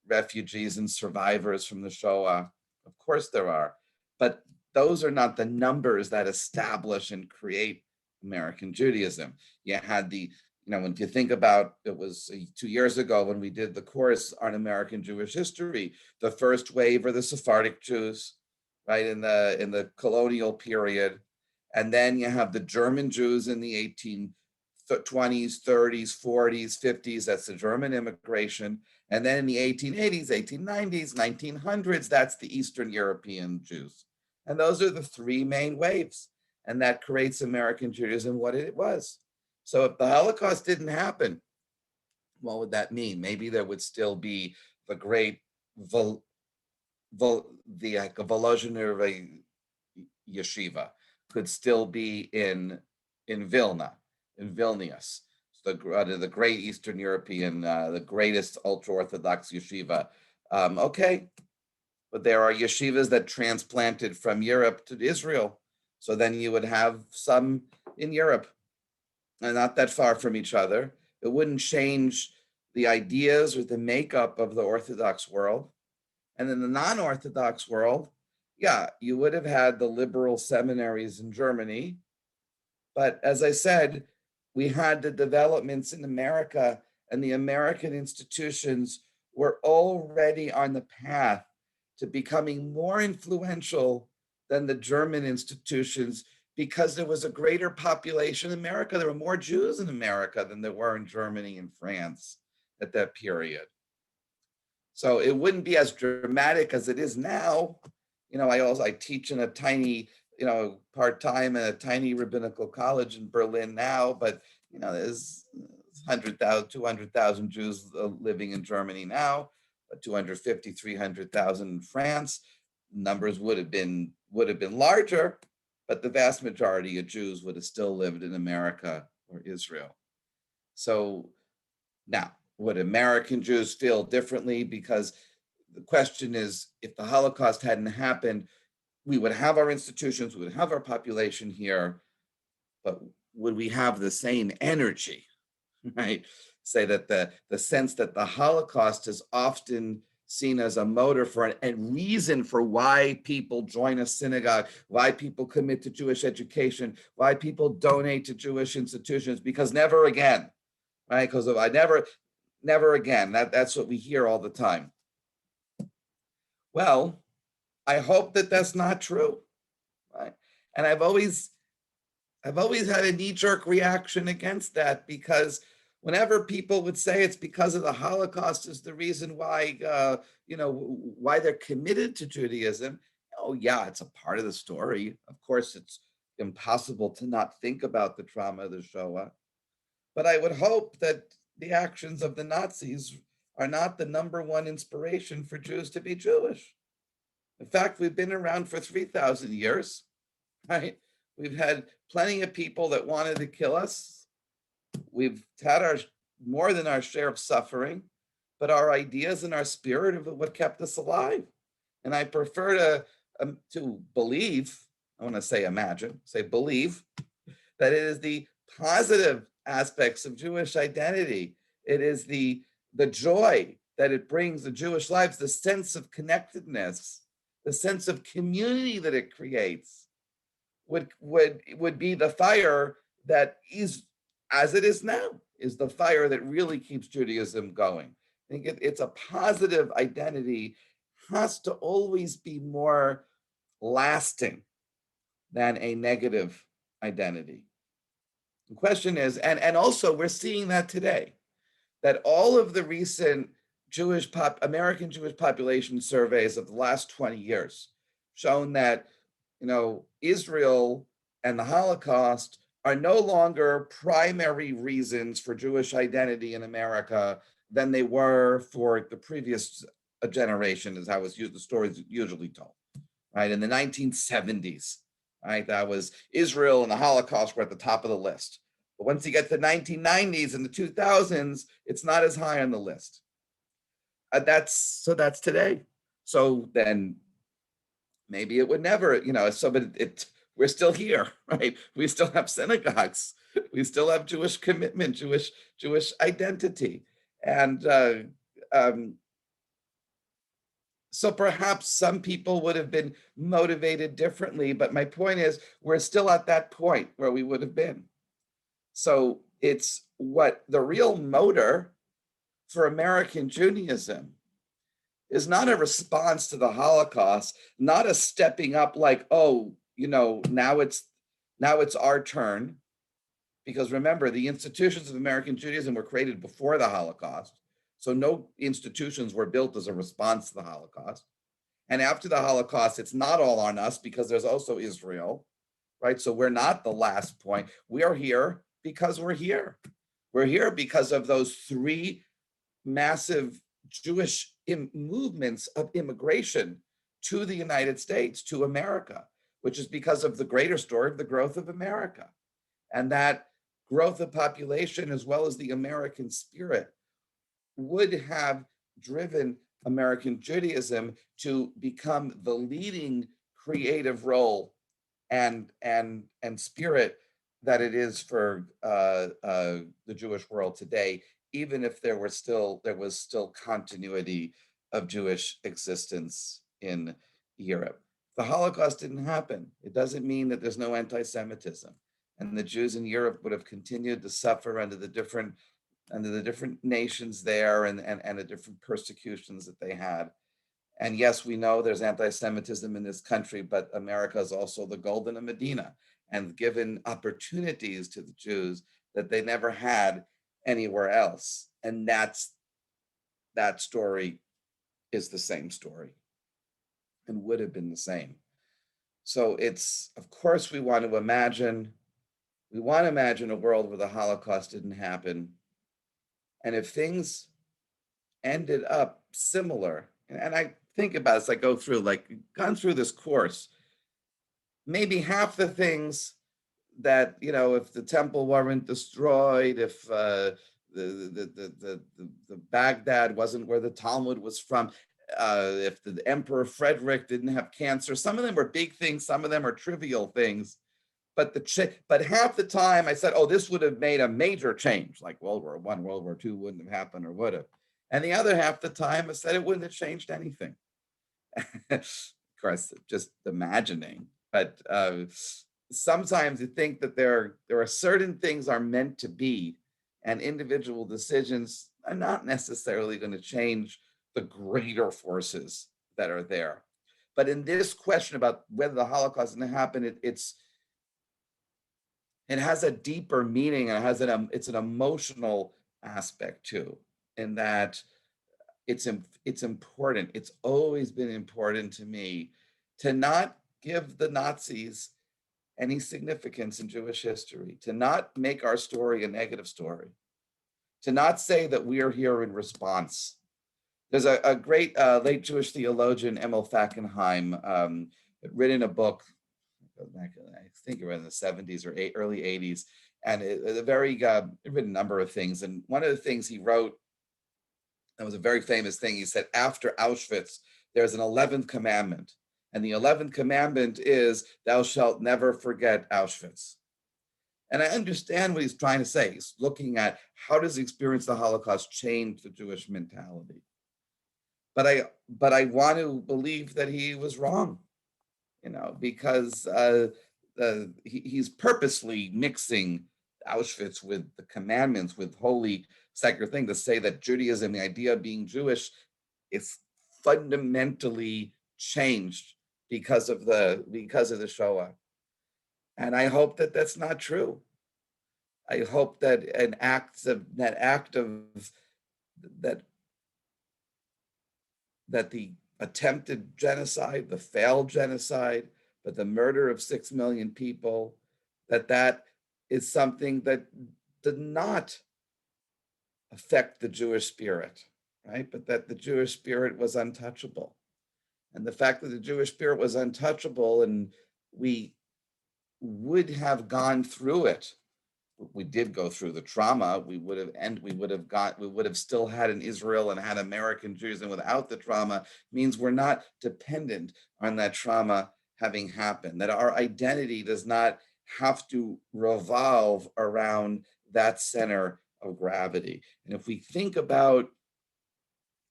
refugees and survivors from the Shoah. Of course there are. But those are not the numbers that establish and create American Judaism. You had when you think about, it was 2 years ago when we did the course on American Jewish history, the first wave are the Sephardic Jews, right, in the colonial period. And then you have the German Jews in the 1820s, 30s, 40s, 50s, that's the German immigration. And then in the 1880s, 1890s, 1900s, that's the Eastern European Jews. And those are the three main waves. And that creates American Judaism what it was. So if the Holocaust didn't happen, what would that mean? Maybe there would still be the great the Volozhiner yeshiva could still be in Vilna, in Vilnius, the great Eastern European, the greatest ultra-Orthodox yeshiva. Okay, but there are yeshivas that transplanted from Europe to Israel. So then you would have some in Europe, and not that far from each other. It wouldn't change the ideas or the makeup of the Orthodox world. And in the non-Orthodox world, yeah, you would have had the liberal seminaries in Germany. But as I said, we had the developments in America, and the American institutions were already on the path to becoming more influential than the German institutions, because there was a greater population in America. There were more Jews in America than there were in Germany and France at that period. So it wouldn't be as dramatic as it is now. I teach in a tiny, part-time in a tiny rabbinical college in Berlin now, but there's 100,000, 200,000 Jews living in Germany now, 250, 300,000 in France. Numbers would have been larger, but the vast majority of Jews would have still lived in America or Israel. So now, would American Jews feel differently? Because the question is, if the Holocaust hadn't happened, we would have our institutions, we would have our population here, but would we have the same energy, right? Say that the sense that the Holocaust is often seen as a motor for and reason for why people join a synagogue, why people commit to Jewish education, why people donate to Jewish institutions, because never again, right? Because I never again. That's what we hear all the time. Well, I hope that that's not true, right? And I've always had a knee-jerk reaction against that, because whenever people would say it's because of the Holocaust is the reason why, why they're committed to Judaism. Oh yeah, it's a part of the story. Of course, it's impossible to not think about the trauma of the Shoah. But I would hope that the actions of the Nazis are not the number one inspiration for Jews to be Jewish. In fact, we've been around for 3,000 years, right? We've had plenty of people that wanted to kill us. We've had our more than our share of suffering, but our ideas and our spirit are what kept us alive. And I prefer to believe, I want to say imagine, say believe, that it is the positive aspects of Jewish identity. It is the joy that it brings the Jewish lives, the sense of connectedness, the sense of community that it creates would be the fire that is, as it is now, is the fire that really keeps Judaism going. I think it's a positive identity, has to always be more lasting than a negative identity. The question is, and also we're seeing that today, that all of the recent American Jewish population surveys of the last 20 years shown that, Israel and the Holocaust are no longer primary reasons for Jewish identity in America than they were for the previous generation, is how the story is usually told, right? In the 1970s, right, that was Israel and the Holocaust were at the top of the list. But once you get to the 1990s and the 2000s, it's not as high on the list. That's today. So then maybe it would never, but we're still here, right? We still have synagogues. We still have Jewish commitment, Jewish identity. And so perhaps some people would have been motivated differently, but my point is we're still at that point where we would have been. So it's what the real motor for American Judaism is not a response to the Holocaust, not a stepping up like, oh, now it's our turn. Because remember, the institutions of American Judaism were created before the Holocaust. So no institutions were built as a response to the Holocaust. And after the Holocaust, it's not all on us because there's also Israel, right? So we're not the last point. We are here because we're here. We're here because of those three massive Jewish movements of immigration to the United States, to America, which is because of the greater story of the growth of America. And that growth of population, as well as the American spirit, would have driven American Judaism to become the leading creative role and spirit that it is for the Jewish world today, even if there was still continuity of Jewish existence in Europe. The Holocaust didn't happen. It doesn't mean that there's no anti-Semitism, and the Jews in Europe would have continued to suffer under the different nations there and the different persecutions that they had. And yes, we know there's anti-Semitism in this country, but America is also the Golden Medina and given opportunities to the Jews that they never had anywhere else. And that story is the same story and would have been the same. So it's, of course, we want to imagine a world where the Holocaust didn't happen. And if things ended up similar, and I think about it as I go through, like, gone through this course, maybe half the things that, if the temple weren't destroyed, if the Baghdad wasn't where the Talmud was from, if the Emperor Frederick didn't have cancer, some of them are big things, some of them are trivial things. But half the time I said, oh, this would have made a major change, like World War I, World War II wouldn't have happened or would have. And the other half the time I said it wouldn't have changed anything. Of course, just imagining. But sometimes you think that there are certain things are meant to be, and individual decisions are not necessarily going to change the greater forces that are there. But in this question about whether the Holocaust didn't happen, It has a deeper meaning, and it's an emotional aspect too, in that it's important. It's always been important to me to not give the Nazis any significance in Jewish history, to not make our story a negative story, to not say that we are here in response. There's a great late Jewish theologian, Emil Fackenheim, written a book back, I think around in the 70s or early 80s, and a very written a number of things. And one of the things he wrote, that was a very famous thing, he said, after Auschwitz, there's an 11th commandment. And the 11th commandment is, thou shalt never forget Auschwitz. And I understand what he's trying to say. He's looking at how does the experience of the Holocaust change the Jewish mentality. But I want to believe that he was wrong, because he's purposely mixing Auschwitz with the commandments, with holy sacred thing, to say that Judaism, the idea of being Jewish, is fundamentally changed because of the Shoah. And I hope that that's not true. I hope that that that the attempted genocide, the failed genocide, but the murder of 6 million people, that is something that did not affect the Jewish spirit, right? But that the Jewish spirit was untouchable. And the fact that the Jewish spirit was untouchable, and we would have gone through it, we did go through the trauma, we would have still had an Israel and had American Jews, and without the trauma means we're not dependent on that trauma having happened, that our identity does not have to revolve around that center of gravity. And if we think about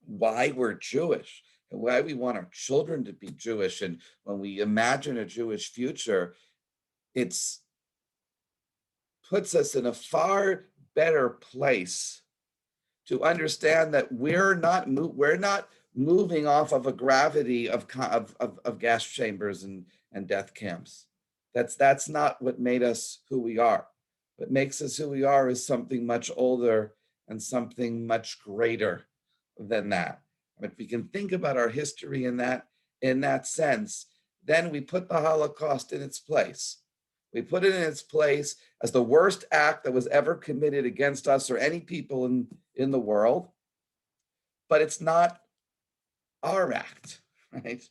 why we're Jewish and why we want our children to be Jewish, and when we imagine a Jewish future, it's puts us in a far better place to understand that we're not moving off of a gravity of gas chambers and death camps. That's not what made us who we are. What makes us who we are is something much older and something much greater than that. If we can think about our history in that sense, then we put the Holocaust in its place. We put it in its place as the worst act that was ever committed against us or any people in the world. But it's not our act, right?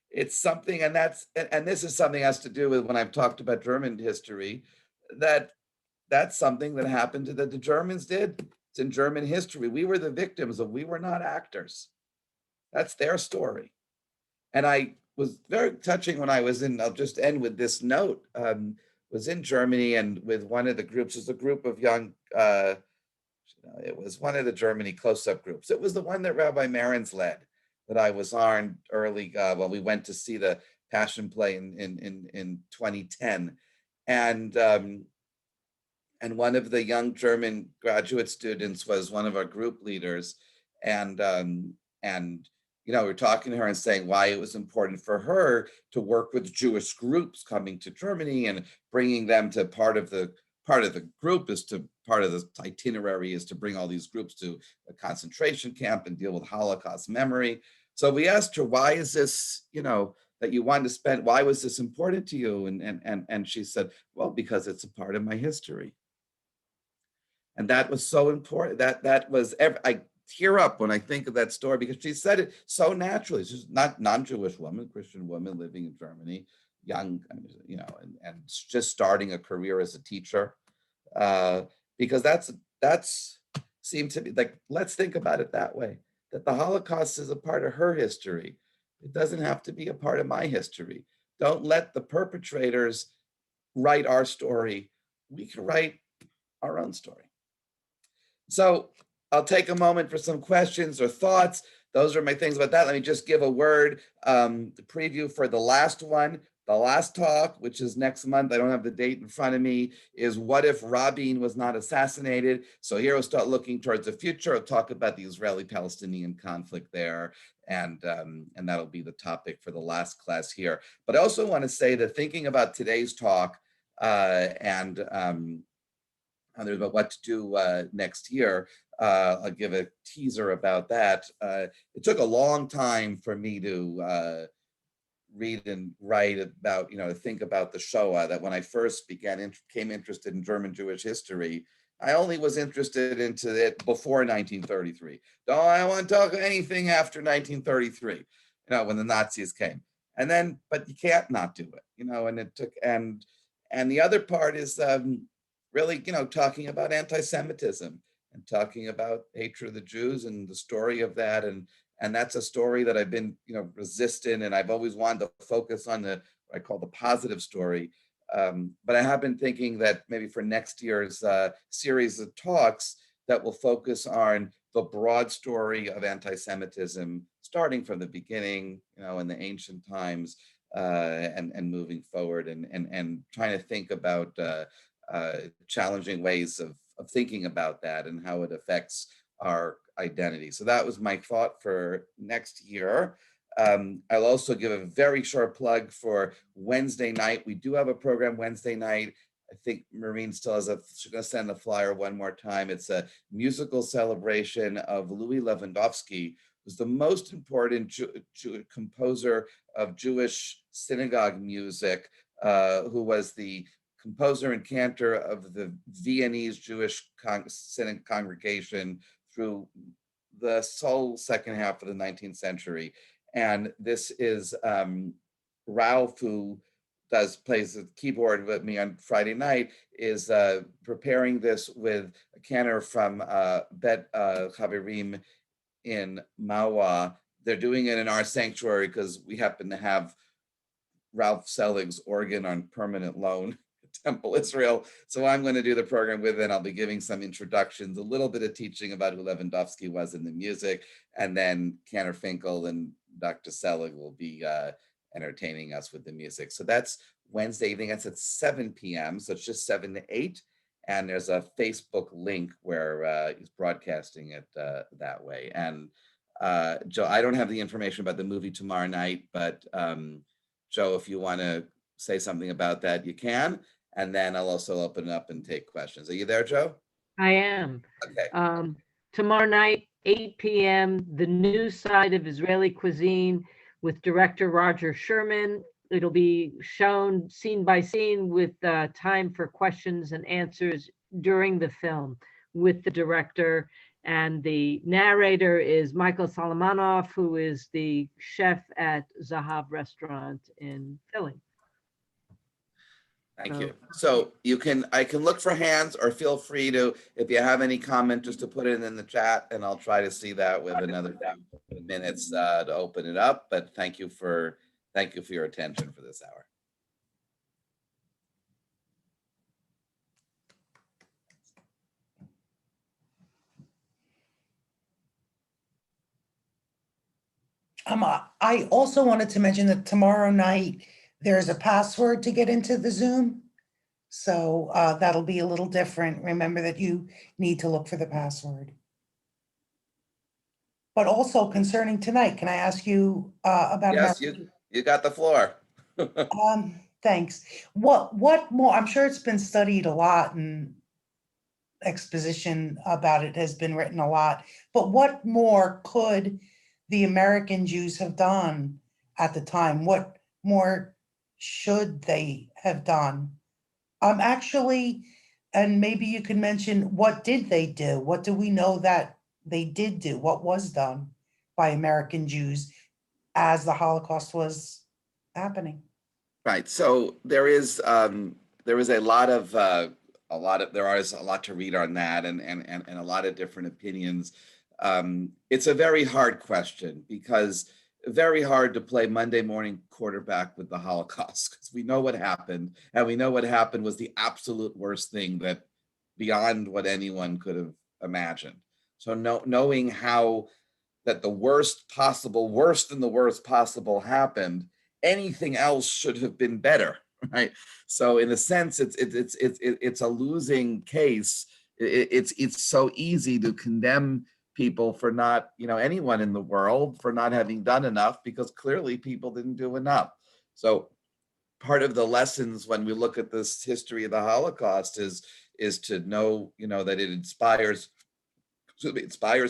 It's something, and this is something that has to do with when I've talked about German history, that's something that happened that the Germans did. It's in German history. We were the victims we were not actors. That's their story. And I was very touching when I was I'll just end with this note, was in Germany, and with one of the groups, was a group of young, it was one of the Germany close-up groups. It was the one that Rabbi Marins led, that I was on early, when we went to see the Passion play in 2010. And one of the young German graduate students was one of our group leaders. And we're talking to her and saying why it was important for her to work with Jewish groups coming to Germany and bringing them to part of the group is to part of the itinerary is to bring all these groups to a concentration camp and deal with Holocaust memory. So we asked her, why is this, that you wanted to spend, why was this important to you? And she said, well, because it's a part of my history. And that was so important. I tear up when I think of that story, because she said it so naturally. She's not non-Jewish woman, Christian woman living in Germany, young, and just starting a career as a teacher. Because that's seemed to be like, let's think about it that way, that the Holocaust is a part of her history. It doesn't have to be a part of my history. Don't let the perpetrators write our story. We can write our own story. So I'll take a moment for some questions or thoughts. Those are my things about that. Let me just give a word, the preview for the last one. The last talk, which is next month, I don't have the date in front of me, is what if Rabin was not assassinated? So here we'll start looking towards the future. I'll talk about the Israeli-Palestinian conflict there, and that'll be the topic for the last class here. But I also want to say that thinking about today's talk, and there's about what to do next year. I'll give a teaser about that. It took a long time for me to read and write about, to think about the Shoah. That when I first became interested in German Jewish history, I only was interested into it before 1933. Don't I want to talk anything after 1933, when the Nazis came. And then, but you can't not do it, and it took, and the other part is really, talking about anti-Semitism and talking about hatred of the Jews and the story of that. And that's a story that I've been, resistant, and I've always wanted to focus on what I call the positive story. But I have been thinking that maybe for next year's series of talks that will focus on the broad story of anti-Semitism, starting from the beginning, in the ancient times, and moving forward, and trying to think about challenging ways of thinking about that and how it affects our identity. So that was my thought for next year. I'll also give a very short plug for Wednesday night. We do have a program Wednesday night. I think Maureen still has she's going to send the flyer one more time. It's a musical celebration of Louis Lewandowski, who's the most important composer of Jewish synagogue music, who was the composer and cantor of the Viennese Jewish congregation through the whole second half of the 19th century. And this is Ralph, who plays the keyboard with me on Friday night, is preparing this with a cantor from Bet Chaverim in Mawa. They're doing it in our sanctuary because we happen to have Ralph Selig's organ on permanent loan at Temple Israel. So I'm going to do the program with it. I'll be giving some introductions, a little bit of teaching about who Lewandowski was in the music, and then Cantor Finkel and Dr. Selig will be entertaining us with the music. So that's Wednesday evening. That's at 7 p.m. So it's just 7 to 8. And there's a Facebook link where he's broadcasting it that way. And Joe, I don't have the information about the movie tomorrow night, but Joe, if you want to say something about that, you can. And then I'll also open it up and take questions. Are you there, Joe? I am. Okay. Tomorrow night, 8 p.m., The New Side of Israeli Cuisine with director Roger Sherman. It'll be shown scene by scene with time for questions and answers during the film with the director. And the narrator is Michael Solomonov, who is the chef at Zahav Restaurant in Philly. Thank you. So I can look for hands, or feel free to, if you have any comment, just to put it in the chat, and I'll try to see that with another few minutes to open it up. But thank you for your attention for this hour. I also wanted to mention that tomorrow night, there's a password to get into the Zoom. So that'll be a little different. Remember that you need to look for the password. But also concerning tonight, can I ask you about? Yes, you got the floor. Thanks. What more? I'm sure it's been studied a lot, and exposition about it has been written a lot. But what more could the American Jews have done at the time? What more should they have done? Actually, and maybe you can mention, what did they do? What do we know that they did do? What was done by American Jews as the Holocaust was happening? Right. So there is a lot to read on that, and a lot of different opinions. It's a very hard question, because very hard to play Monday morning quarterback with the Holocaust, because we know what happened, and we know what happened was the absolute worst thing, that beyond what anyone could have imagined. So knowing how that the worst than the worst possible happened, anything else should have been better, right? So in a sense, it's a losing case. It's so easy to condemn people for not, anyone in the world for not having done enough, because clearly people didn't do enough. So part of the lessons when we look at this history of the Holocaust is to know, that it inspires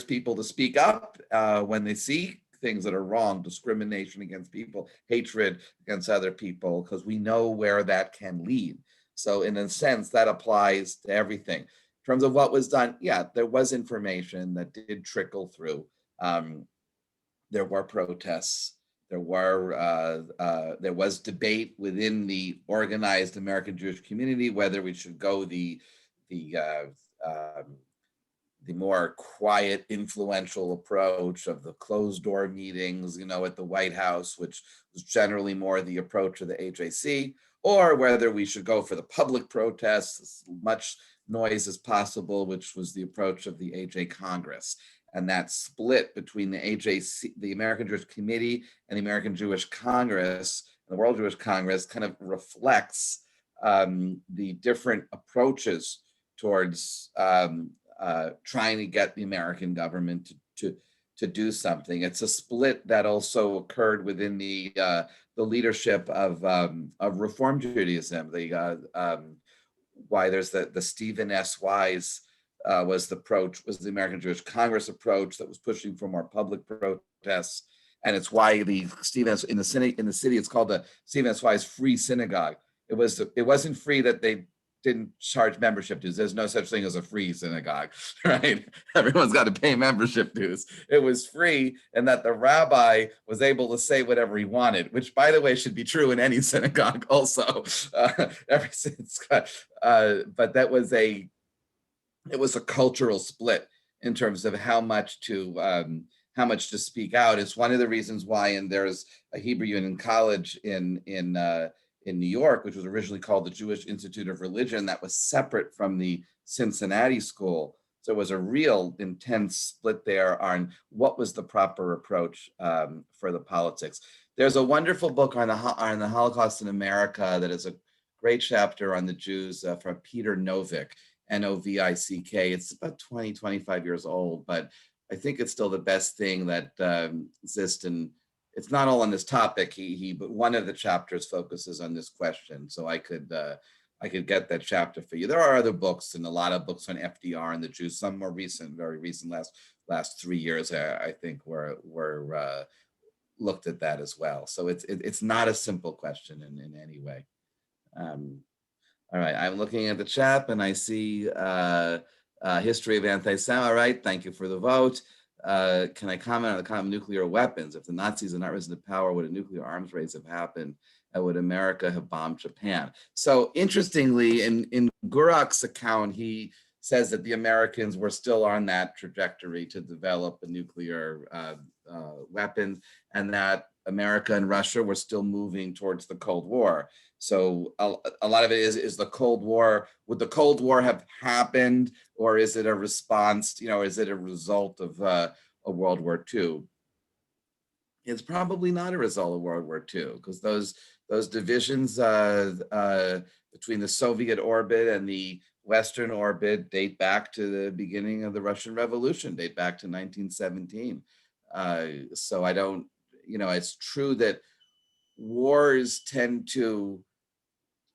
people to speak up when they see things that are wrong, discrimination against people, hatred against other people, because we know where that can lead. So in a sense, that applies to everything. In terms of what was done, yeah, there was information that did trickle through. There were protests. There was debate within the organized American Jewish community whether we should go the more quiet, influential approach of the closed door meetings, at the White House, which was generally more the approach of the HAC, or whether we should go for the public protests, as much noise as possible, which was the approach of the AJ Congress. And that split between the AJC, the American Jewish Committee, and the American Jewish Congress, and the World Jewish Congress, kind of reflects the different approaches towards trying to get the American government to do something. It's a split that also occurred within the leadership of Reform Judaism. Why there's the Stephen S. Wise was the American Jewish Congress approach that was pushing for more public protests, and it's why the Stephen S. in the city it's called the Stephen S. Wise Free Synagogue. It wasn't free that they didn't charge membership dues. There's no such thing as a free synagogue, right? Everyone's got to pay membership dues. It was free, and that the rabbi was able to say whatever he wanted, which, by the way, should be true in any synagogue also. But that was it was a cultural split in terms of how much to speak out. It's one of the reasons why, and there's a Hebrew Union College in New York, which was originally called the Jewish Institute of Religion, that was separate from the Cincinnati school. So it was a real intense split there on what was the proper approach for the politics. There's a wonderful book on the Holocaust in America that is a great chapter on the Jews from Peter Novick, Novick. It's about 20, 25 years old, but I think it's still the best thing that exists. And it's not all on this topic. But one of the chapters focuses on this question. So I could get that chapter for you. There are other books and a lot of books on FDR and the Jews. Some more recent, very recent, last 3 years, I think, were looked at that as well. So it's not a simple question in any way. All right, I'm looking at the chat and I see history of anti-Semitism. All right, thank you for the vote. Can I comment on the comment of nuclear weapons? If the Nazis had not risen to power, would a nuclear arms race have happened? And would America have bombed Japan? So interestingly, in Gurak's account, he says that the Americans were still on that trajectory to develop a nuclear weapon, and that America and Russia were still moving towards the Cold War. So a lot of it is the Cold War. Would the Cold War have happened, or is it a response? Is it a result of a World War II? It's probably not a result of World War II, because those divisions between the Soviet orbit and the Western orbit date back to the beginning of the Russian Revolution, date back to 1917. So I don't, it's true that wars tend to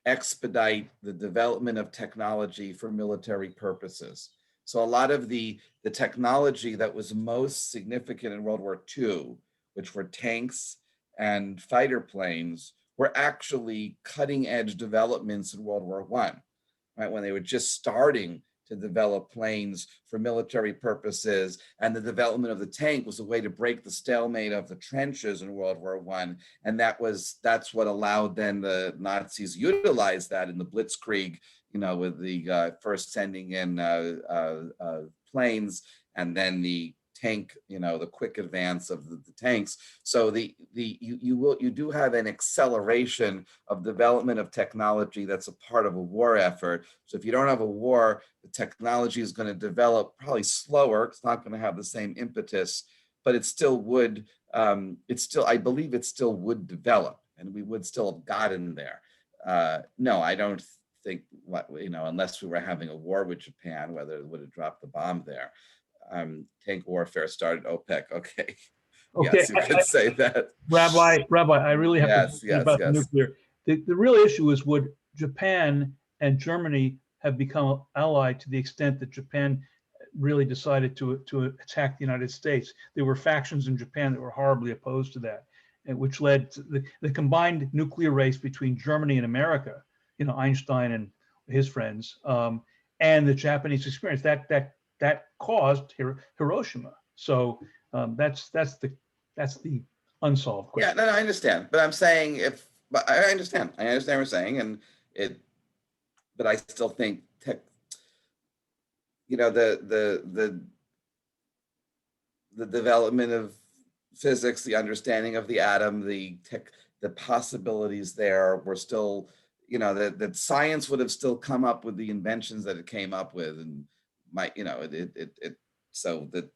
expedite the development of technology for military purposes. So a lot of the technology that was most significant in World War II, which were tanks and fighter planes, were actually cutting edge developments in World War I, right? When they were just starting to develop planes for military purposes, and the development of the tank was a way to break the stalemate of the trenches in World War I, and that's what allowed then the Nazis utilize that in the Blitzkrieg, with the first sending in planes, and then the tank, the quick advance of the tanks. So you do have an acceleration of development of technology that's a part of a war effort. So if you don't have a war, the technology is going to develop probably slower. It's not going to have the same impetus, but it still would. I believe it still would develop, and we would still have gotten there. No, I don't think unless we were having a war with Japan, whether it would have dropped the bomb there. Tank warfare started OPEC. Okay. Okay. Yes, you could say that. Rabbi, I really have yes, to about yes. nuclear. The real issue is, would Japan and Germany have become allied to the extent that Japan really decided to attack the United States? There were factions in Japan that were horribly opposed to that, and which led to the combined nuclear race between Germany and America, Einstein and his friends, and the Japanese experience that caused Hiroshima. So that's the unsolved Yeah, question. no, I understand, but I'm saying but I understand what you're saying, and but I still think the development of physics, the understanding of the atom, the possibilities there were still, that science would have still come up with the inventions that it came up with, and so that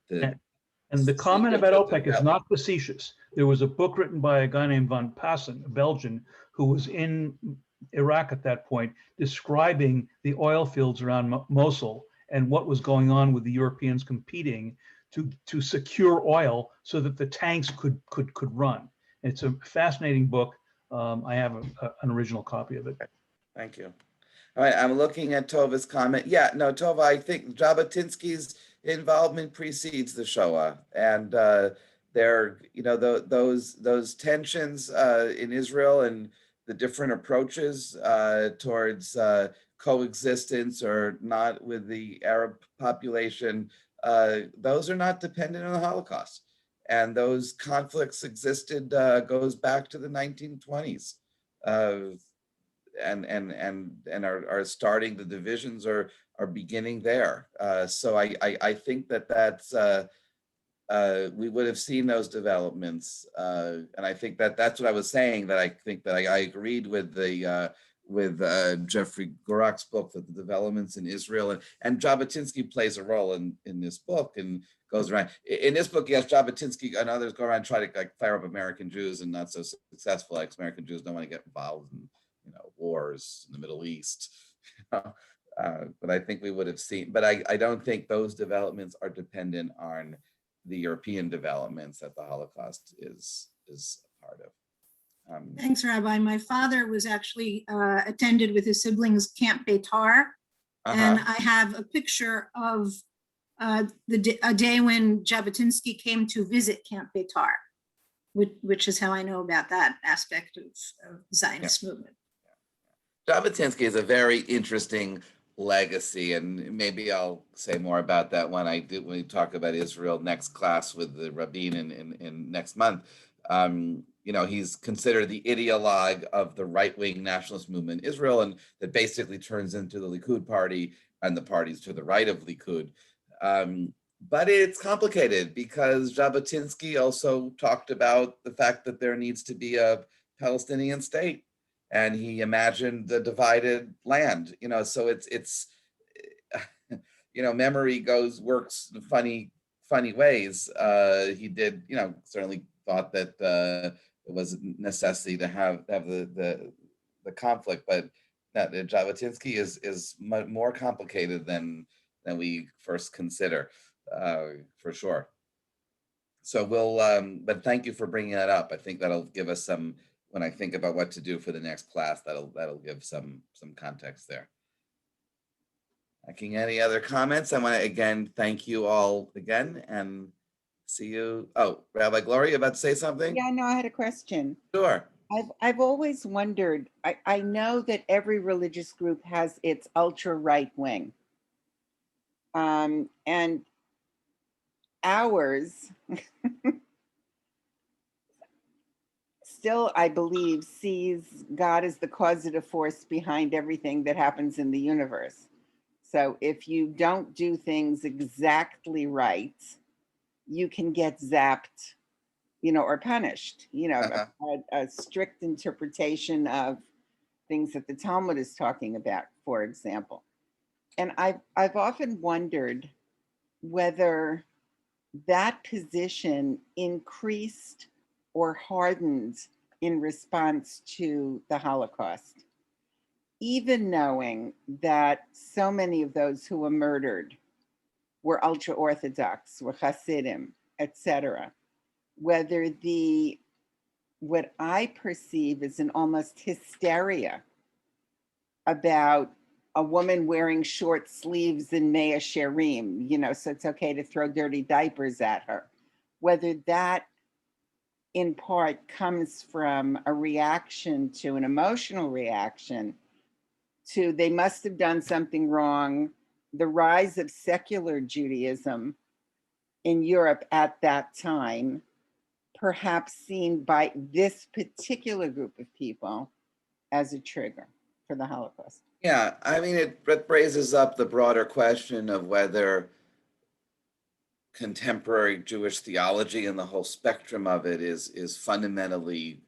And the comment about OPEC is not facetious. There was a book written by a guy named Van Passen, a Belgian, who was in Iraq at that point, describing the oil fields around Mosul and what was going on with the Europeans competing to secure oil so that the tanks could run. It's a fascinating book. I have an original copy of it. Thank you. All right, I'm looking at Tova's comment. Yeah, no, Tova, I think Jabotinsky's involvement precedes the Shoah, and those tensions in Israel and the different approaches towards coexistence or not with the Arab population, those are not dependent on the Holocaust, and those conflicts existed goes back to the 1920s. And are starting, the divisions are beginning there. So I think that's we would have seen those developments, and I think that's what I was saying, that I think that I agreed with Jeffrey Gorak's book, that the developments in Israel and Jabotinsky plays a role in this book and goes around. In this book, yes, Jabotinsky and others go around and try to fire up American Jews, and not so successful. Like American Jews don't want to get involved in wars in the Middle East. But I think we would have seen, but I don't think those developments are dependent on the European developments that the Holocaust is a part of. Thanks, Rabbi. My father was actually attended with his siblings Camp Beitar, and I have a picture of a day when Jabotinsky came to visit Camp Beitar, which is how I know about that aspect of the Zionist movement. Jabotinsky is a very interesting legacy, and maybe I'll say more about that when we talk about Israel next class with the Rabbi in next month. He's considered the ideologue of the right-wing nationalist movement in Israel, and that basically turns into the Likud party and the parties to the right of Likud. But it's complicated because Jabotinsky also talked about the fact that there needs to be a Palestinian state, and he imagined the divided land. So it's memory works in funny ways. He did, certainly thought that it was a necessity to have the conflict, but that Jabotinsky is much more complicated than we first consider, for sure. So but thank you for bringing that up. I think that'll give us some, when I think about what to do for the next class, that'll give some context there. Any other comments? I want to again thank you all again and see you. Oh, Rabbi Gloria, about to say something? Yeah, no, I had a question. Sure. I've always wondered, I know that every religious group has its ultra right wing. And ours still, I believe, sees God as the causative force behind everything that happens in the universe. So if you don't do things exactly right, you can get zapped, or punished, a strict interpretation of things that the Talmud is talking about, for example. And I've often wondered whether that position increased or hardened in response to the Holocaust, even knowing that so many of those who were murdered were ultra-Orthodox, were Hasidim, etc. Whether the what I perceive as an almost hysteria about a woman wearing short sleeves in Mea Sherim, you know, so it's okay to throw dirty diapers at her. Whether that in part comes from a reaction to an emotional reaction to they must have done something wrong, the rise of secular Judaism in Europe at that time, perhaps seen by this particular group of people as a trigger for the Holocaust. Yeah, I mean, it raises up the broader question of whether contemporary Jewish theology and the whole spectrum of it is fundamentally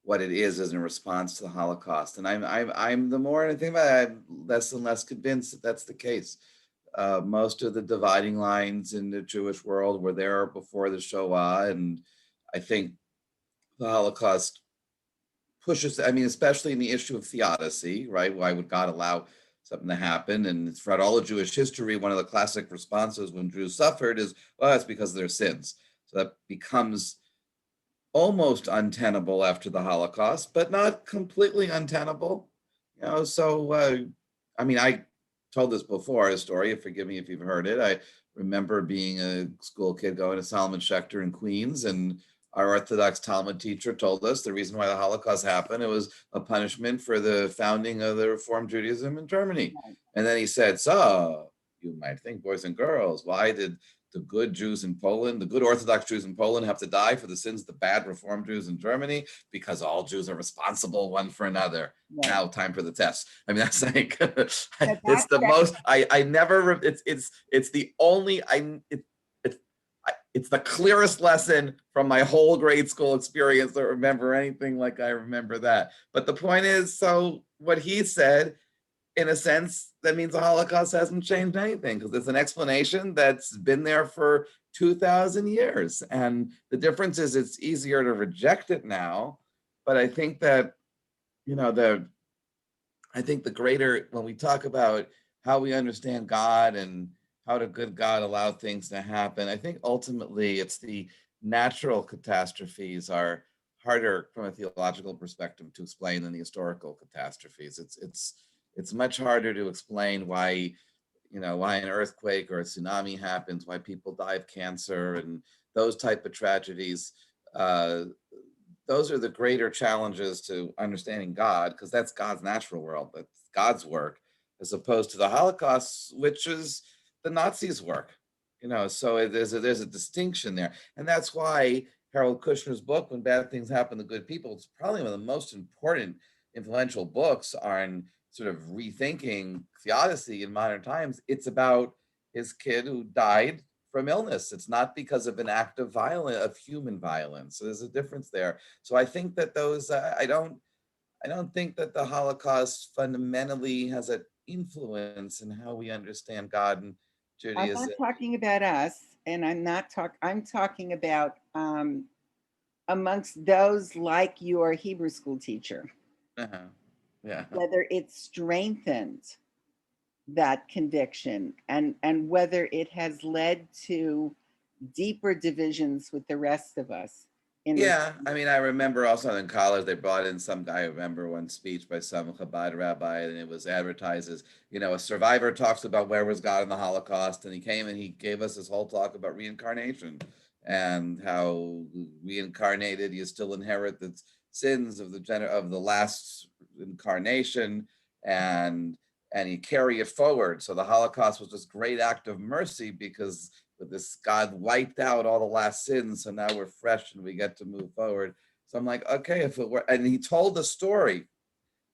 what it is in response to the Holocaust. And I'm the more I think about it, I'm less and less convinced that that's the case. Most of the dividing lines in the Jewish world were there before the Shoah, and I think the Holocaust pushes, I mean, especially in the issue of theodicy, right? Why would God allow something to happen? And throughout all of Jewish history, one of the classic responses when Jews suffered is, well, it's because of their sins. So that becomes almost untenable after the Holocaust, but not completely untenable. You know, so, I mean, I told this before, a story, forgive me if you've heard it. I remember being a school kid going to Solomon Schechter in Queens, and our Orthodox Talmud teacher told us the reason why the Holocaust happened, it was a punishment for the founding of the Reformed Judaism in Germany. And then he said, so you might think, boys and girls, why did the good Jews in Poland, the good Orthodox Jews in Poland have to die for the sins of the bad Reformed Jews in Germany? Because all Jews are responsible one for another. Right. Now time for the test. I mean, that's like, it's the most, I never, it's the only, it's the clearest lesson from my whole grade school experience to remember anything like I remember that. But the point is, so what he said, in a sense, that means the Holocaust hasn't changed anything, because it's an explanation that's been there for 2,000 years. And the difference is it's easier to reject it now. But I think that, you know, I think the greater, when we talk about how we understand God and how did good God allow things to happen, I think ultimately it's the natural catastrophes are harder from a theological perspective to explain than the historical catastrophes. It's much harder to explain why, you know, why an earthquake or a tsunami happens, why people die of cancer and those type of tragedies. Those are the greater challenges to understanding God, because that's God's natural world, that's God's work, as opposed to the Holocaust, which is the Nazis' work. You know, so there's a distinction there. And that's why Harold Kushner's book, When Bad Things Happen to Good People, it's probably one of the most important, influential books on sort of rethinking theodicy in modern times. It's about his kid who died from illness. It's not because of an act of violence, of human violence. So there's a difference there. So I think that those, I don't think that the Holocaust fundamentally has an influence in how we understand God and Judaism. I'm not talking about us, and I'm talking about amongst those like your Hebrew school teacher. Uh-huh. Yeah. Whether it strengthened that conviction and whether it has led to deeper divisions with the rest of us. Yeah, I mean, I remember also in college, they brought in some guy, I remember one speech by some Chabad rabbi, and it was advertised as, you know, a survivor talks about where was God in the Holocaust, and he came and he gave us this whole talk about reincarnation and how reincarnated, you still inherit the sins of the last incarnation, and you carry it forward. So the Holocaust was this great act of mercy, because with this, God wiped out all the last sins, so now we're fresh and we get to move forward. So I'm like, okay, if it were, and he told the story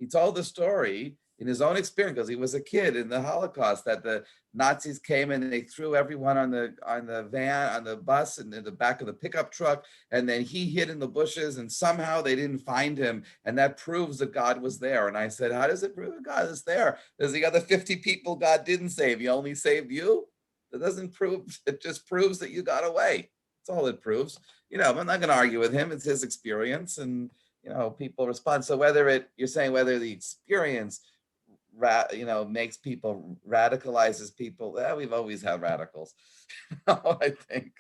in his own experience, because he was a kid in the Holocaust, that the Nazis came and they threw everyone on the bus and in the back of the pickup truck, and then he hid in the bushes, and somehow they didn't find him, and that proves that God was there. And I said, how does it prove that God is there? There's the other 50 people God didn't save. He only saved you. That doesn't prove, it just proves that you got away. That's all it proves. You know, I'm not going to argue with him. It's his experience, and, you know, people respond. So you're saying whether the experience, makes people, radicalizes people, we've always had radicals. I think,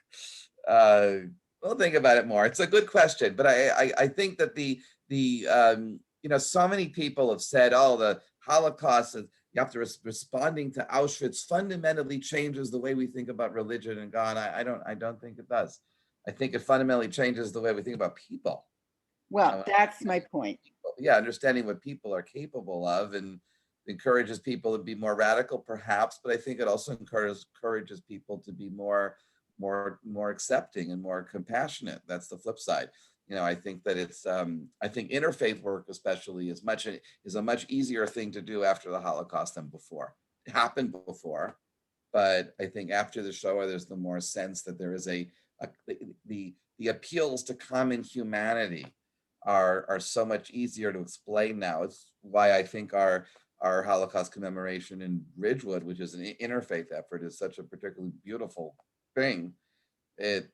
We'll think about it more. It's a good question, but I think that so many people have said, oh, the Holocaust is, you have to responding to Auschwitz fundamentally changes the way we think about religion and God. I don't think it does. I think it fundamentally changes the way we think about people. Well, that's my point. Yeah, understanding what people are capable of, and encourages people to be more radical, perhaps, but I think it also encourages people to be more accepting and more compassionate. That's the flip side. I think that I think interfaith work especially is a much easier thing to do after the Holocaust than before. It happened before, but I think after the Shoah, there's the more sense that there is the appeals to common humanity are so much easier to explain now. It's why I think our Holocaust commemoration in Ridgewood, which is an interfaith effort, is such a particularly beautiful thing. It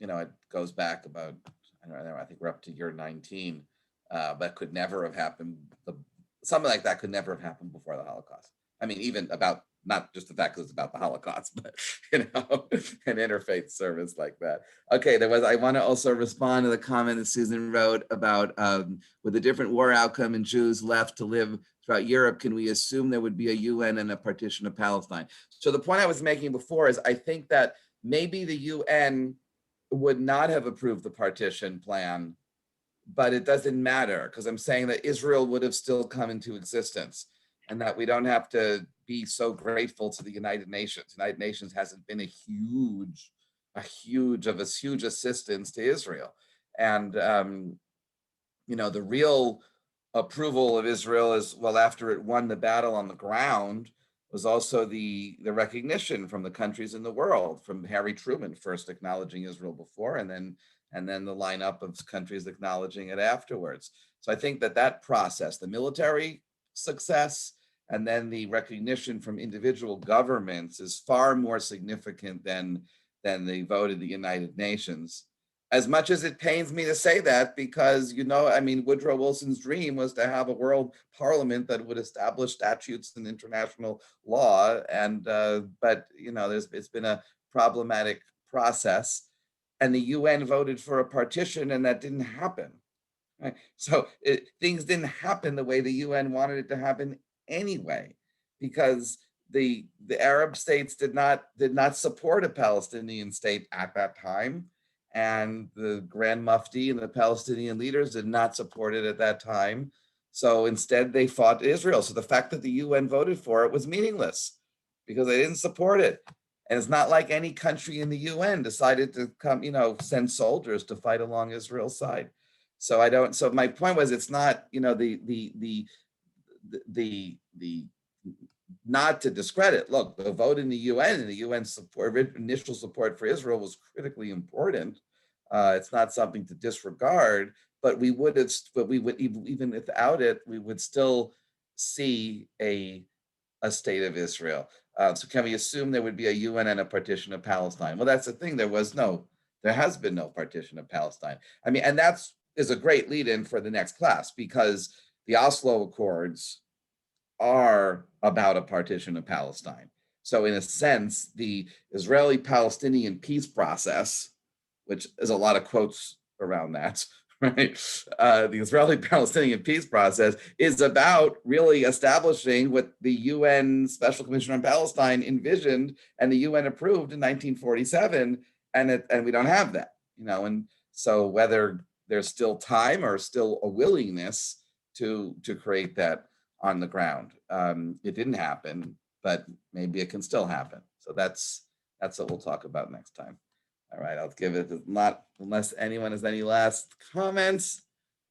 it goes back about, I don't know, I think we're up to year 19, but could never have happened. Something like that could never have happened before the Holocaust. I mean, even about, not just the fact that it's about the Holocaust, but, an interfaith service like that. Okay, I want to also respond to the comment that Susan wrote about with a different war outcome and Jews left to live throughout Europe, can we assume there would be a UN and a partition of Palestine? So the point I was making before is I think that maybe the UN would not have approved the partition plan, but it doesn't matter, because I'm saying that Israel would have still come into existence, and that we don't have to be so grateful to the United Nations. The United Nations hasn't been a huge assistance to Israel. And, the real approval of Israel is, well, after it won the battle on the ground, was also the recognition from the countries in the world, from Harry Truman first acknowledging Israel before, and then the lineup of countries acknowledging it afterwards. So I think that process, the military success, and then the recognition from individual governments, is far more significant than the vote of the United Nations. As much as it pains me to say that, because, Woodrow Wilson's dream was to have a world parliament that would establish statutes and international law. And, but, it's been a problematic process, and the UN voted for a partition, and that didn't happen. Right? So things didn't happen the way the UN wanted it to happen anyway, because the Arab states did not support a Palestinian state at that time. And the Grand Mufti and the Palestinian leaders did not support it at that time. So instead they fought Israel. So the fact that the UN voted for it was meaningless, because they didn't support it. And it's not like any country in the UN decided to come, send soldiers to fight along Israel's side. So so my point was, it's not, the not to discredit. Look, the vote in the UN and the UN support, initial support for Israel, was critically important. It's not something to disregard, but we would even without it, we would still see a state of Israel. So can we assume there would be a UN and a partition of Palestine? Well, that's the thing. There has been no partition of Palestine. I mean, and that's is a great lead-in for the next class, because the Oslo Accords are about a partition of Palestine. So in a sense, the Israeli-Palestinian peace process, which is a lot of quotes around that, right? The Israeli-Palestinian peace process is about really establishing what the UN Special Commission on Palestine envisioned and the UN approved in 1947, and we don't have that, and so whether there's still time or still a willingness to create that on the ground. It didn't happen, but maybe it can still happen. So that's what we'll talk about next time. All right, I'll give it, not unless anyone has any last comments.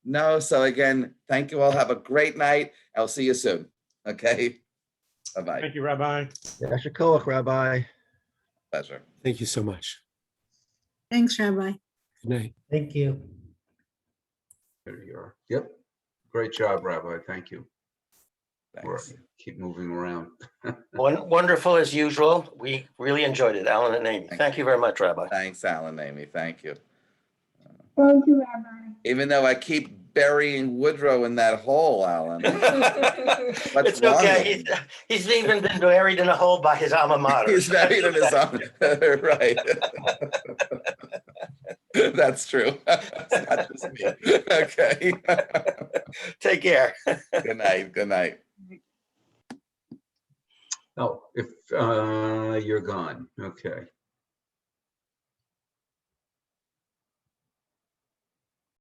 No, so again, thank you all. Have a great night. I'll see you soon. Okay, bye-bye. Thank you, Rabbi. Yasher Koach, Rabbi. Pleasure. Thank you so much. Thanks, Rabbi. Good night. Thank you. There you are. Yep. Great job, Rabbi. Thank you. Thanks. Keep moving around. Wonderful as usual. We really enjoyed it, Alan and Amy. Thank you very much, Rabbi. Thanks, Alan, Amy. Thank you. Thank you, Rabbi. Even though I keep burying Woodrow in that hole, Alan. It's okay. He's even been buried in a hole by his alma mater. He's buried in his alma, right. That's true. It's not just me. Okay. Take care. Good night. Good night. Oh, if you're gone, okay.